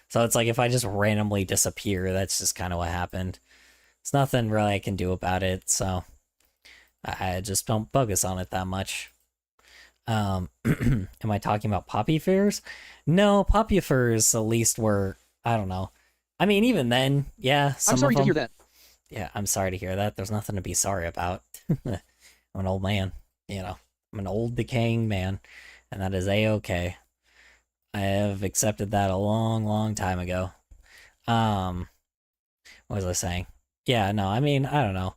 So it's like if I just randomly disappear, that's just kind of what happened. It's nothing really I can do about it, so I just don't focus on it that much. Am I talking about poppy fairs? No, poppy fairs at least were, I don't know. I mean, even then, yeah, I'm sorry to hear that. Yeah, I'm sorry to hear that. There's nothing to be sorry about. I'm an old man, I'm an old decaying man, and that is a-okay. I have accepted that a long, long time ago. What was I saying? Yeah, no, I mean, I don't know.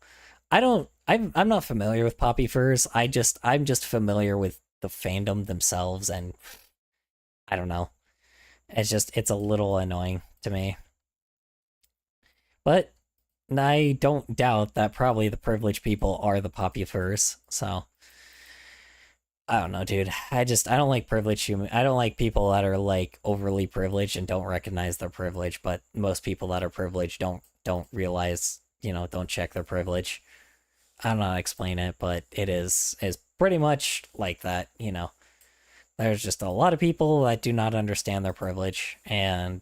I'm not familiar with poppy furs. I'm just familiar with the fandom themselves, and I don't know. It's a little annoying to me. But I don't doubt that probably the privileged people are the populars, so I don't know, dude. I don't like privileged human. I don't like people that are like overly privileged and don't recognize their privilege, but most people that are privileged don't realize, don't check their privilege. I don't know how to explain it, but is pretty much like that. There's just a lot of people that do not understand their privilege, and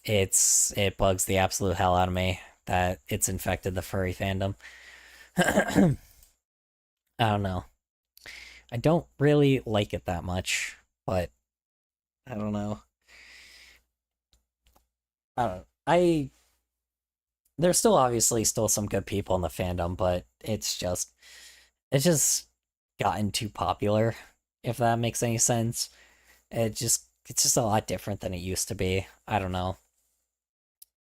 it bugs the absolute hell out of me that it's infected the furry fandom. I don't know. I don't really like it that much, but I don't know. I don't know. There's still obviously still some good people in the fandom, but it's just gotten too popular, if that makes any sense. It's just a lot different than it used to be. I don't know.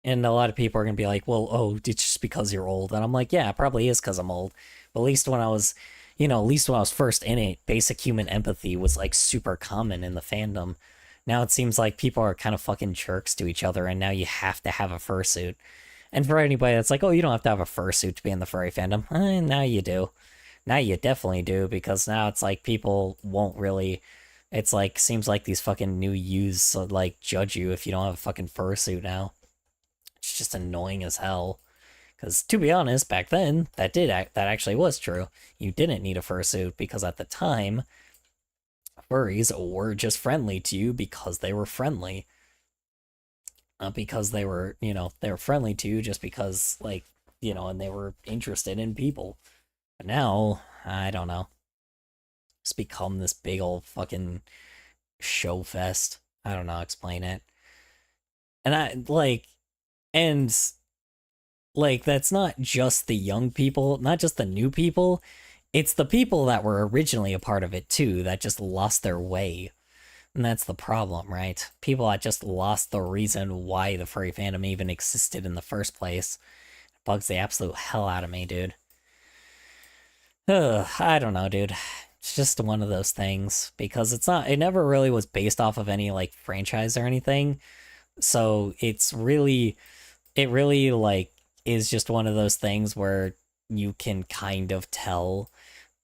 And a lot of people are gonna be like, well, oh, it's just because you're old. And I'm like, yeah, it probably is because I'm old. But at least when I was, first in it, basic human empathy was like super common in the fandom. Now it seems like people are kind of fucking jerks to each other, and now you have to have a fursuit. And for anybody that's like, oh, you don't have to have a fursuit to be in the furry fandom, now you do. Now you definitely do, because now it's like people won't really. It's like, seems like these fucking new youths like judge you if you don't have a fucking fursuit now. It's just annoying as hell. Because to be honest, back then that actually was true. You didn't need a fursuit because at the time, furries were just friendly to you because they were friendly. Not because they were friendly to you just because and they were interested in people. But now, I don't know. It's become this big old fucking show fest. I don't know how to explain it. And that's not just the young people, not just the new people. It's the people that were originally a part of it too that just lost their way. And that's the problem, right? People that just lost the reason why the furry fandom even existed in the first place. It bugs the absolute hell out of me, dude. Ugh, I don't know, dude. It's just one of those things because it never really was based off of any like franchise or anything. So it really like is just one of those things where you can kind of tell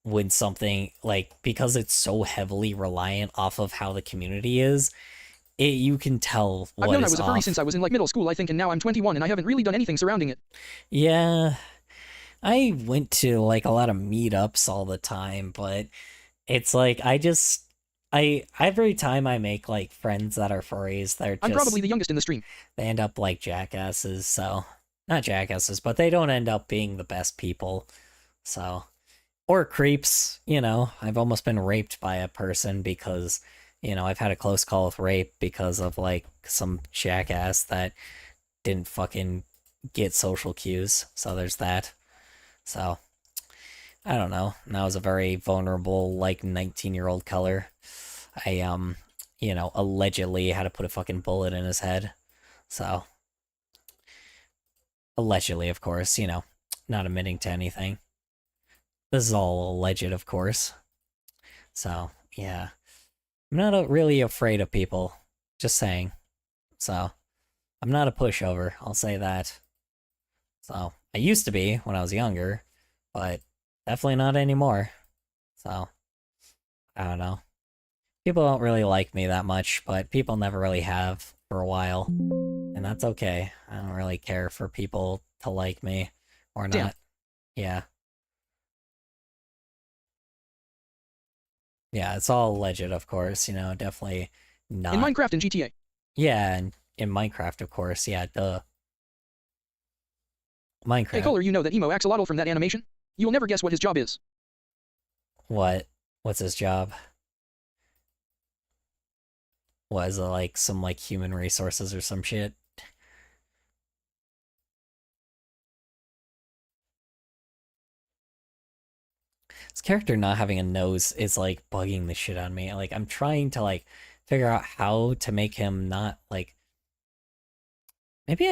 when something like, because it's so heavily reliant off of how the community is, you can tell what I've known I is was a furry off. since I was in like middle school, I think, and now I'm 21 and I haven't really done anything surrounding it. Yeah, I went to like a lot of meetups all the time, but it's like I every time I make like friends that are furries, I'm probably the youngest in the stream. they end up like jackasses, so not jackasses, but they don't end up being the best people. So, or creeps, I've almost been raped by a person because, I've had a close call with rape because of like some jackass that didn't fucking get social cues. So there's that. So, I don't know. And that was a very vulnerable, like 19-year-old color. I allegedly had to put a fucking bullet in his head. So, allegedly, of course, not admitting to anything. This is all alleged, of course. So, yeah. I'm not really afraid of people. Just saying. So, I'm not a pushover, I'll say that. So, I used to be when I was younger, but definitely not anymore. So, I don't know. People don't really like me that much, but people never really have for a while. And that's okay. I don't really care for people to like me or not. Damn. Yeah. Yeah, it's all alleged, of course, definitely not. In Minecraft and GTA. Yeah, and in Minecraft, of course, yeah, duh. Minecraft. Hey Kohler, you know that emo axolotl from that animation? You will never guess what his job is. What? What's his job? Was it like some like human resources or some shit? This character not having a nose is like bugging the shit out of me. Like I'm trying to like figure out how to make him not like, maybe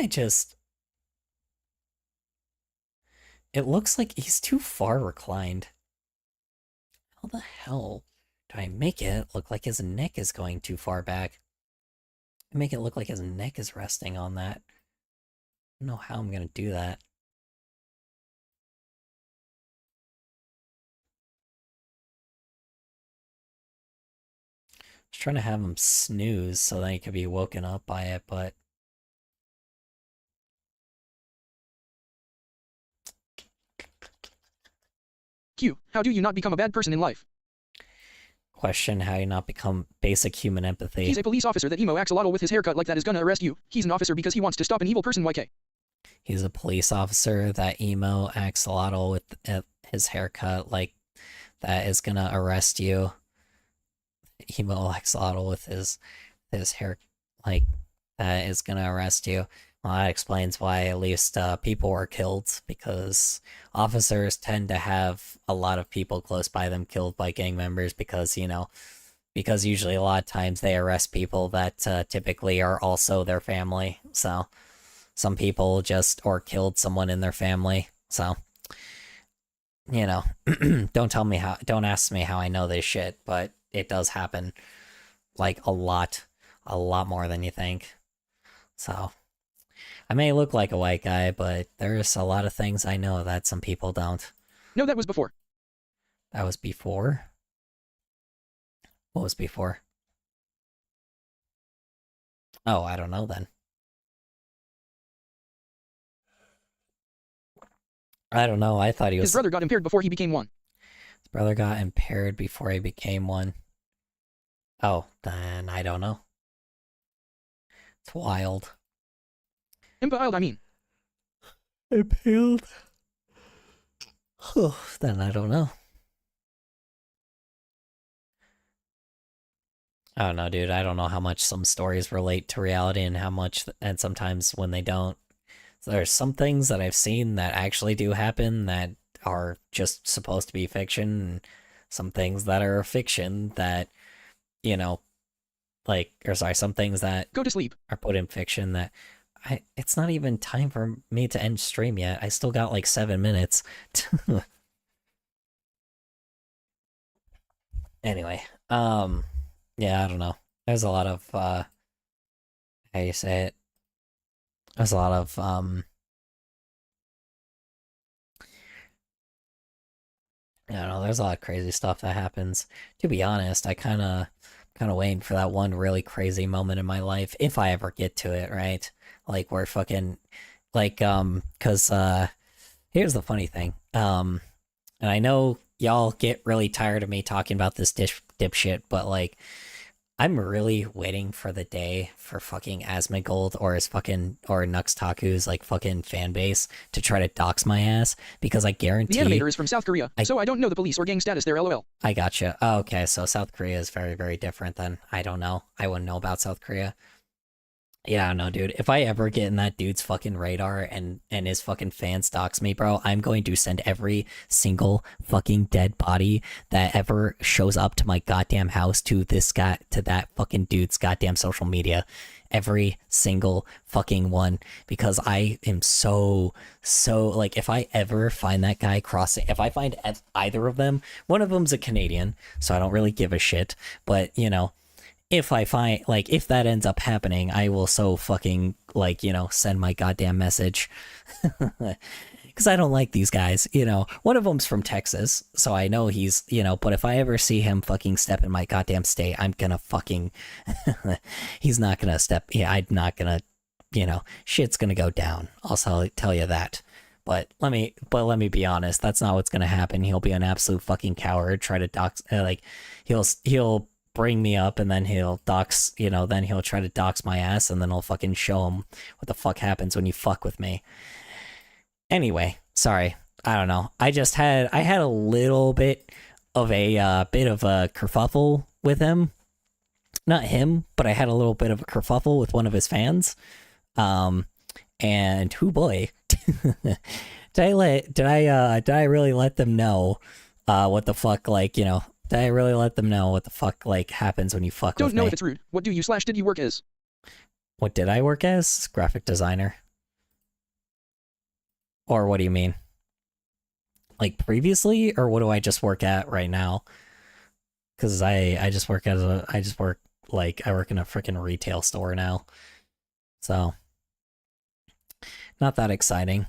it looks like he's too far reclined. How the hell do I make it look like his neck is going too far back? I make it look like his neck is resting on that. I don't know how I'm gonna do that. Just trying to have him snooze so that he could be woken up by it, but Q, how do you not become a bad person in life? question how you not become basic human empathy. He's a police officer. That emo axolotl with his haircut like that is gonna arrest you. He's an officer because he wants to stop an evil person. YK. He's a police officer. That emo axolotl with his haircut like that is gonna arrest you. Emo axolotl with his hair like that is gonna arrest you. Well, that explains why at least people were killed, because officers tend to have a lot of people close by them killed by gang members because, you know, because usually a lot of times they arrest people that typically are also their family. So some people just or killed someone in their family. So, you know, don't ask me how I know this shit, but it does happen like a lot more than you think. So I may look like a white guy, but there's a lot of things I know that some people don't. No, that was before. That was before? What was before? Oh, I don't know then. I don't know, I thought he was... His brother got impaired before he became one. His brother got impaired before he became one. Oh, then I don't know. It's wild. Impaled, I mean. Impaled? Then I don't know. I don't know, dude. I don't know how much some stories relate to reality and how much, and sometimes when they don't. So there's some things that I've seen that actually do happen that are just supposed to be fiction, and some things that are fiction that, you know, like, or sorry, some things that go to sleep are put in fiction that it's not even time for me to end stream yet. I still got like 7 minutes. Anyway, yeah, I don't know. There's a lot of how you say it? There's a lot of I don't know, there's a lot of crazy stuff that happens. To be honest, I kinda waiting for that one really crazy moment in my life, if I ever get to it, right? Like where fucking like cause here's the funny thing. And I know y'all get really tired of me talking about this dipshit, but like I'm really waiting for the day for fucking Asmongold or his fucking or Nuxtaku's like fucking fan base to try to dox my ass, because I guarantee the animator is from South Korea, so I don't know the police or gang status there. LOL. I gotcha. Oh, okay, so South Korea is very, very different then. I don't know. I wouldn't know about South Korea. Yeah, no, dude. If I ever get in that dude's fucking radar and his fucking fan stalks me, bro, I'm going to send every single fucking dead body that ever shows up to my goddamn house to this guy, to that fucking dude's goddamn social media. Every single fucking one, because I am so like, if I ever find that guy crossing, if I find either of them, one of them's a Canadian, so I don't really give a shit, but you know, if I find, like, if that ends up happening, I will so fucking, like, you know, send my goddamn message. Because I don't like these guys, you know. One of them's from Texas, so I know he's, you know, but if I ever see him fucking step in my goddamn state, I'm gonna fucking... he's not gonna step... Yeah, I'm not gonna, you know, shit's gonna go down. I'll tell you that. But let me be honest, that's not what's gonna happen. He'll be an absolute fucking coward, try to dox... like, he'll bring me up, and then he'll dox, you know, then he'll try to dox my ass, and then I'll fucking show him what the fuck happens when you fuck with me. Anyway, sorry, I don't know. I had a little bit of a kerfuffle with him. Not him, but I had a little bit of a kerfuffle with one of his fans. And who boy, did I really let them know what the fuck, like, you know, did I really let them know what the fuck, like, happens when you fuck with me? Don't know if it's rude. What do you / did you work as? What did I work as? Graphic designer. Or what do you mean? Like previously, or what do I just work at right now? because I just work as a I just work like I work in a freaking retail store now, so not that exciting.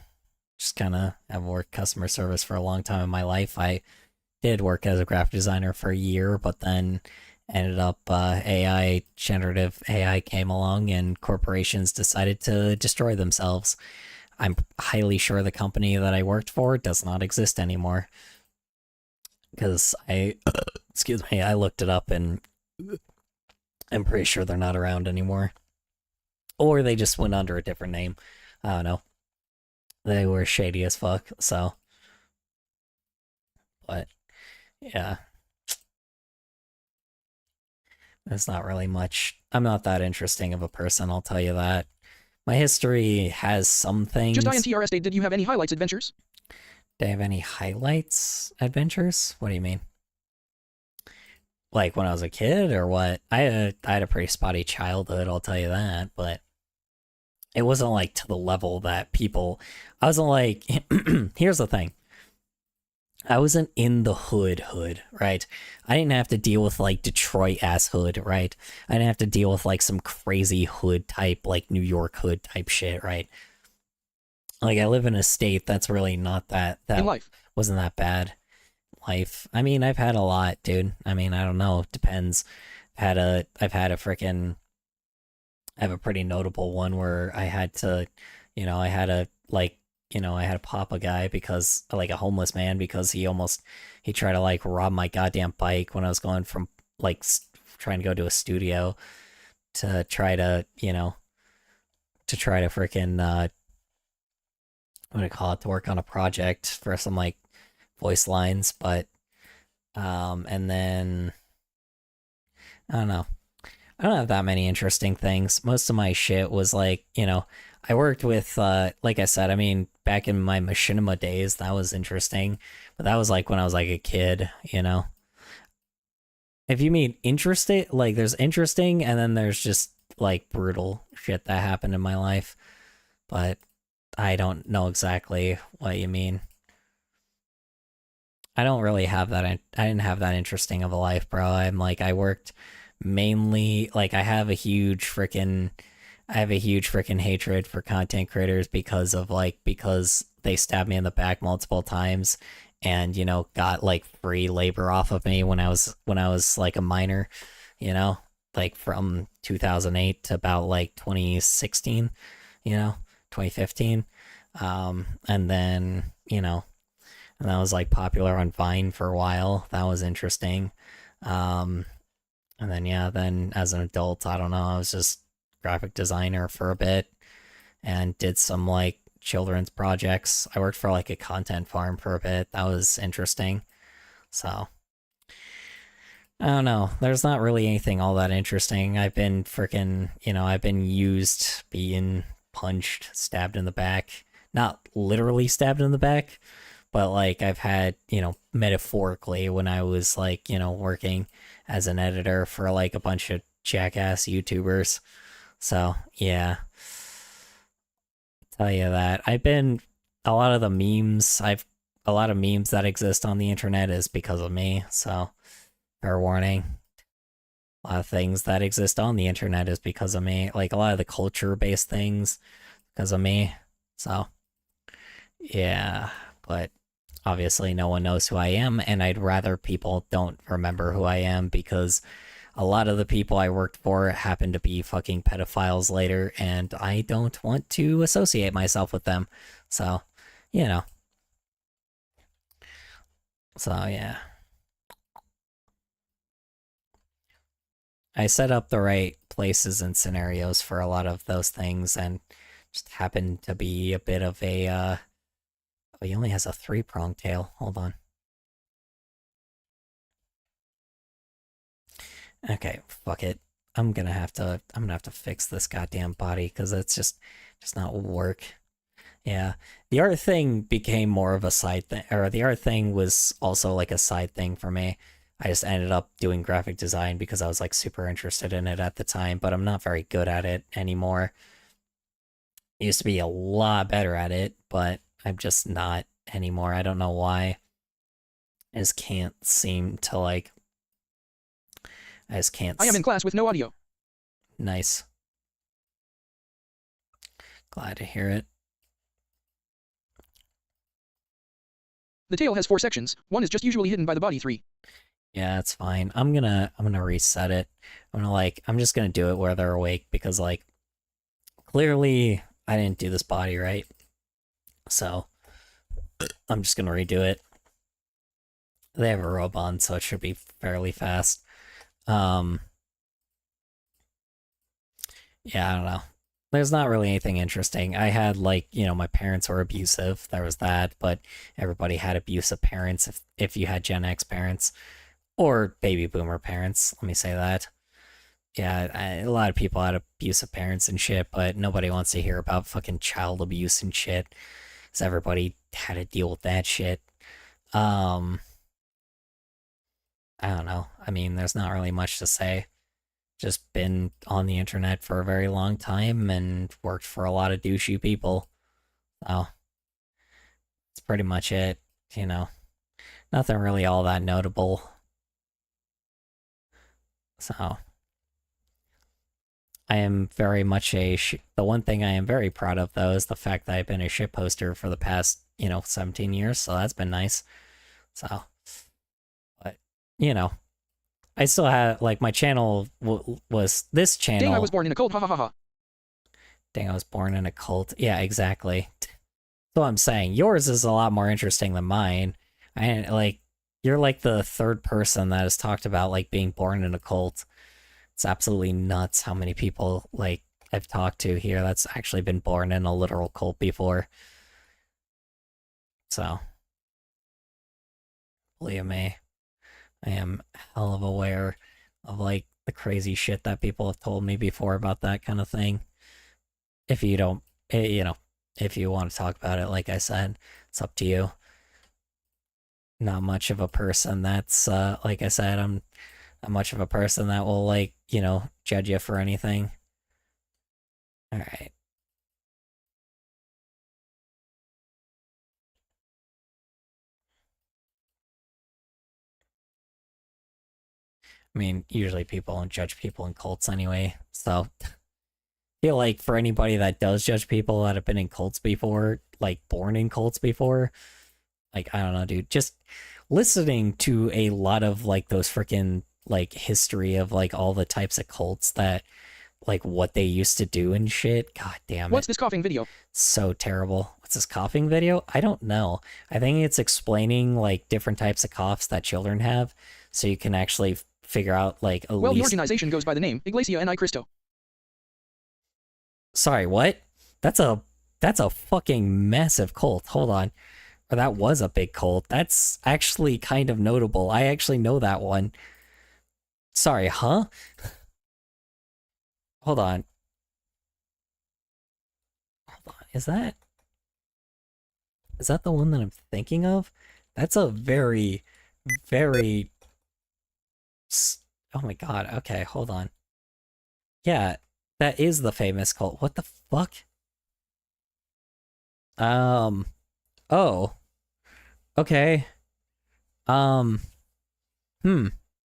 Just kind of have worked customer service for a long time in my life. I did work as a graphic designer for a year, but then ended up AI generative AI came along and corporations decided to destroy themselves. I'm highly sure the company that I worked for does not exist anymore because I excuse me, I looked it up and I'm pretty sure they're not around anymore. Or they just went under a different name. I don't know. They were shady as fuck, so. But, yeah. There's not really much. I'm not that interesting of a person, I'll tell you that. My history has some things. Just INTRS, did you have any highlights adventures? Do I have any highlights adventures? What do you mean? Like when I was a kid or what? I had a pretty spotty childhood, I'll tell you that, but it wasn't like to the level that people. I wasn't like. Here's the thing. I wasn't in the hood, right? I didn't have to deal with like Detroit ass hood, right? I didn't have to deal with like some crazy hood type, like New York hood type shit, right? Like I live in a state that's really not that In life. wasn't that bad. Life. I mean, I've had a lot, dude. I mean, I don't know. Depends. I've had a freaking. I have a pretty notable one where I had to, I had to like I had to pop a guy because like a homeless man because he tried to like rob my goddamn bike when I was going from like trying to go to a studio to try to freaking what do you call it, to work on a project for some like voice lines, but and then I don't know. I don't have that many interesting things. Most of my shit was like, I worked with, like I said, I mean, back in my machinima days, that was interesting. But that was like when I was like a kid, If you mean interesting, like there's interesting and then there's just like brutal shit that happened in my life. But I don't know exactly what you mean. I don't really have that. I didn't have that interesting of a life, bro. I worked mainly like I have a huge freaking hatred for content creators because they stabbed me in the back multiple times and got like free labor off of me when I was like a minor, like from 2008 to about like 2016, 2015, and then and that was like popular on Vine for a while. That was interesting. And then then as an adult, I don't know, I was just graphic designer for a bit and did some like children's projects. I worked for like a content farm for a bit. That was interesting. So I don't know. There's not really anything all that interesting. I've been freaking, I've been used, being punched, stabbed in the back. Not literally stabbed in the back, but like I've had, metaphorically when I was like, working as an editor for like a bunch of jackass YouTubers. So yeah, tell you that I've been a lot of the memes. A lot of memes that exist on the internet is because of me. So fair warning. A lot of things that exist on the internet is because of me. Like a lot of the culture based things because of me. So yeah, but obviously no one knows who I am, and I'd rather people don't remember who I am because a lot of the people I worked for happen to be fucking pedophiles later, and I don't want to associate myself with them. So, So, yeah. I set up the right places and scenarios for a lot of those things, and just happened to be a bit of a, Oh, he only has a 3-pronged tail. Hold on. Okay, fuck it. I'm gonna have to fix this goddamn body because it's just not work. Yeah. The art thing became more of a side thing, or the art thing was also like a side thing for me. I just ended up doing graphic design because I was like super interested in it at the time, but I'm not very good at it anymore. I used to be a lot better at it, but I'm just not anymore. I don't know why. I just can't seem to like I just can't. I am in class with no audio. Nice. Glad to hear it. The tail has 4 sections. 1 is just usually hidden by the body. 3. Yeah, it's fine. I'm gonna reset it. I'm just gonna do it where they're awake because like clearly I didn't do this body right. So I'm just gonna redo it. They have a robe on, so it should be fairly fast. Yeah, I don't know. There's not really anything interesting. I had like, my parents were abusive. There was that, but everybody had abusive parents if you had Gen X parents or baby boomer parents. Let me say that. Yeah, a lot of people had abusive parents and shit, but nobody wants to hear about fucking child abuse and shit. Because everybody had to deal with that shit. I don't know. I mean, there's not really much to say. Just been on the internet for a very long time and worked for a lot of douchey people. So, that's pretty much it, Nothing really all that notable. So, I am very much the one thing I am very proud of, though, is the fact that I've been a shit poster for the past, 17 years, so that's been nice. So, but, I still have, like, my channel was this channel. Dang, I was born in a cult, ha ha ha ha. Dang, I was born in a cult. Yeah, exactly. So I'm saying, yours is a lot more interesting than mine. You're like the third person that has talked about, like, being born in a cult. It's absolutely nuts how many people, like, I've talked to here that's actually been born in a literal cult before. So, believe me, I am hell of aware of, like, the crazy shit that people have told me before about that kind of thing. If you don't, if you want to talk about it, like I said, it's up to you. Not much of a person that's, like I said, I'm not much of a person that will, like, judge you for anything. Alright. I mean, usually people don't judge people in cults anyway, so I feel like for anybody that does judge people that have been in cults before, like born in cults before, like, I don't know, dude, just listening to a lot of like those freaking like history of like all the types of cults that like what they used to do and shit. God damn it. What's this coughing video? So terrible. What's this coughing video? I don't know. I think it's explaining like different types of coughs that children have, so you can actually figure out like at Well, the least. organization goes by the name Iglesia Ni Cristo. Sorry, what? That's a fucking massive cult. Hold on. Or that was a big cult. That's actually kind of notable. I actually know that one. Sorry, huh? Hold on. Hold on. Is that the one that I'm thinking of? That's a very, very... Oh my god. Okay, hold on. Yeah, that is the famous cult. What the fuck? Oh. Okay.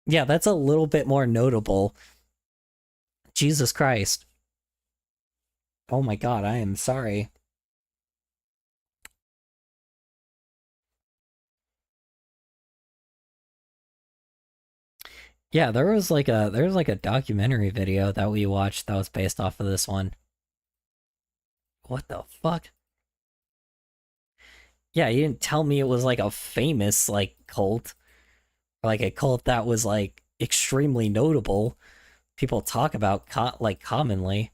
Yeah, that's a little bit more notable. Jesus Christ. Oh my god, I am sorry. Yeah, there was like a documentary video that we watched that was based off of this one. What the fuck? Yeah, you didn't tell me it was like a famous like cult. Or like a cult that was like extremely notable. People talk about like commonly.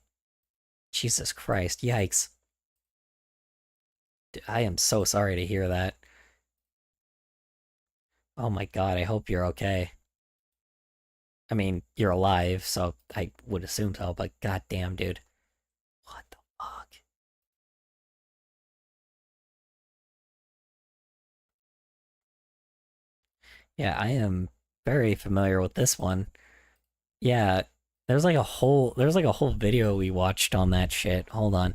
Jesus Christ, yikes. I am so sorry to hear that. Oh my god, I hope you're okay. I mean, you're alive, so I would assume so, but goddamn, dude. What the fuck? Yeah, I am very familiar with this one. Yeah, there's like a whole video we watched on that shit. Hold on.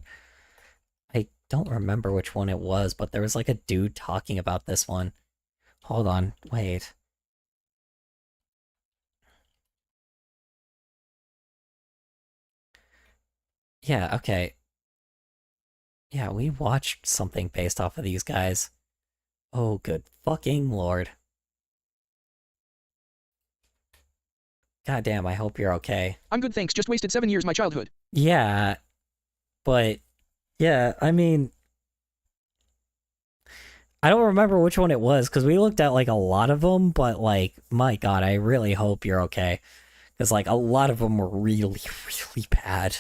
I don't remember which one it was, but there was like a dude talking about this one. Hold on, wait. Yeah, okay. Yeah, we watched something based off of these guys. Oh, good fucking lord. God damn, I hope you're okay. I'm good, thanks. Just wasted 7 years of my childhood. Yeah, but yeah, I mean, I don't remember which one it was because we looked at like a lot of them, but like, my god, I really hope you're okay because like a lot of them were really, really bad.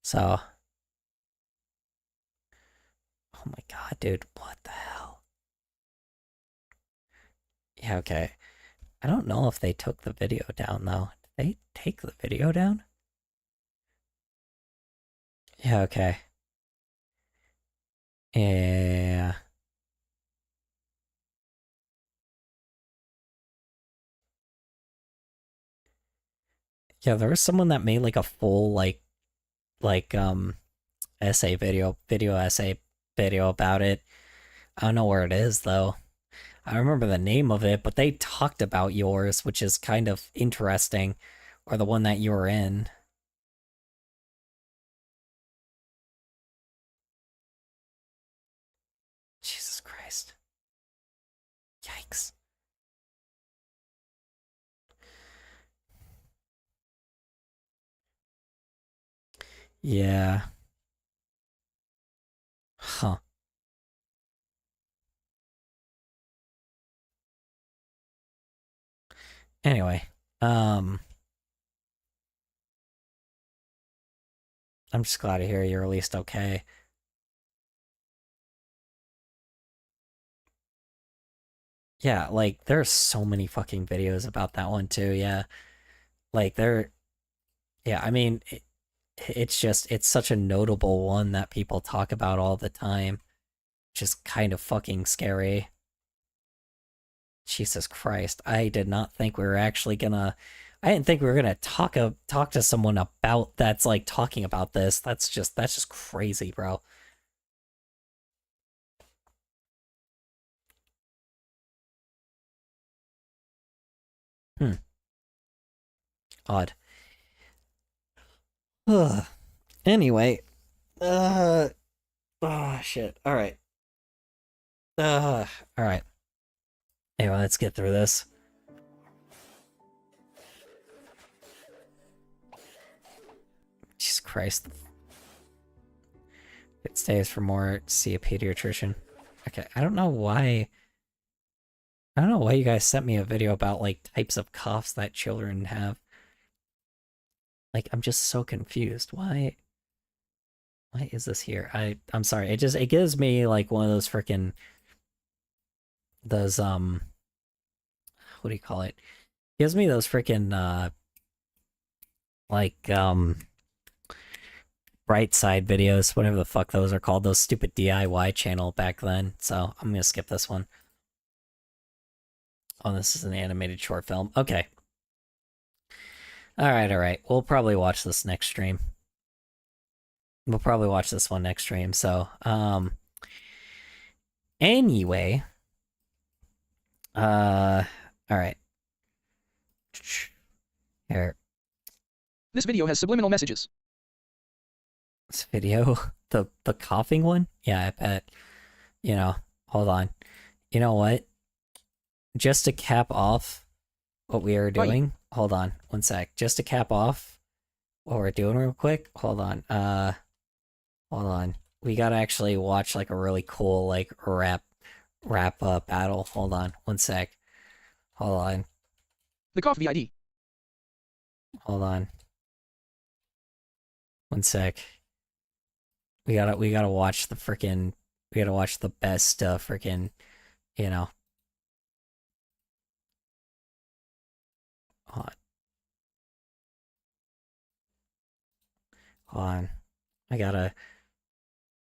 So, oh my god, dude, what the hell? Yeah, okay. I don't know if they took the video down though. Did they take the video down? Yeah, okay. Yeah. Yeah, there was someone that made like a full essay video essay video about it. I don't know where it is though. I remember the name of it, but they talked about yours, which is kind of interesting, or the one that you were in. Jesus Christ. Yikes. Yeah. Huh. Anyway, I'm just glad to hear you're at least okay. Yeah, like there's so many fucking videos about that one too. Yeah, like yeah. I mean, it's just it's such a notable one that people talk about all the time. Just kind of fucking scary. Jesus Christ, I did not think we were actually gonna. I didn't think we were gonna talk to someone about that's like talking about this. That's just crazy, bro. Hmm. Odd. Ugh. Anyway, uh, oh shit. All right. All right. Anyway, let's get through this. Jesus Christ. It stays for more. See a pediatrician. Okay, I don't know why. I don't know why you guys sent me a video about like types of coughs that children have. Like, I'm just so confused. Why is this here? I'm sorry. It gives me like one of those freaking those what do you call it? It gives me those freaking like bright side videos, whatever the fuck those are called, those stupid DIY channel back then. So I'm gonna skip this one. Oh, this is an animated short film. Okay. All right. We'll probably watch this next stream. We'll probably watch this one next stream. So, anyway, all right. Here, This video has subliminal messages. this video, the coughing one. Yeah, I bet. You know, hold on. You know what? Just to cap off what we are doing. Hold on, one sec. Just to cap off what we're doing real quick. Hold on. Hold on. We gotta actually watch like a really cool like rap battle. Hold on, one sec. Hold on. The cough VID. Hold on. One sec. We gotta watch the freaking. We gotta watch the best freaking. You know. Hold on. Hold on. I gotta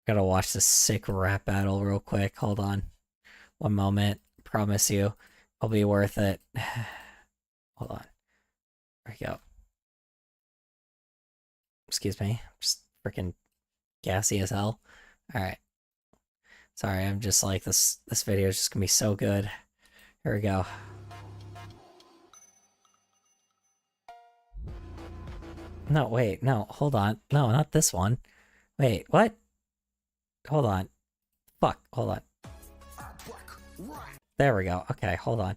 watch this sick rap battle real quick. Hold on. One moment. Promise you, it'll be worth it. Hold on. There we go. Excuse me. Just freaking gassy as hell. Alright. Sorry, I'm just like this video is just gonna be so good. Here we go. No, wait, no, hold on. No, not this one. Wait, what? Hold on. Fuck, hold on. There we go. Okay, hold on.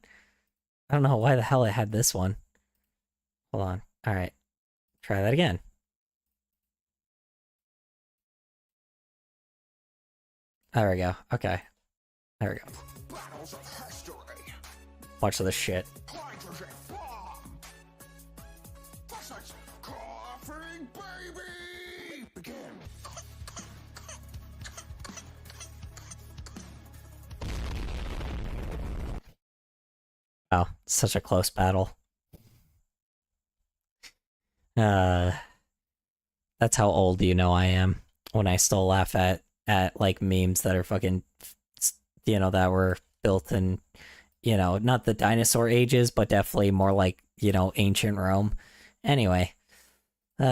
I don't know why the hell it had this one. Hold on. Alright. Try that again. There we go. Okay. There we go. Watch this shit. Wow, such a close battle. That's how old you know I am when I still laugh at like memes that are fucking, you know, that were built in, you know, not the dinosaur ages, but definitely more like, you know, ancient Rome. Anyway, y'all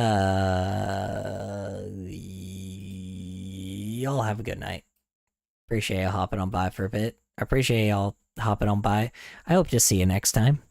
have a good night. Appreciate you hopping on by for a bit. I appreciate y'all hopping on by. I hope to see you next time.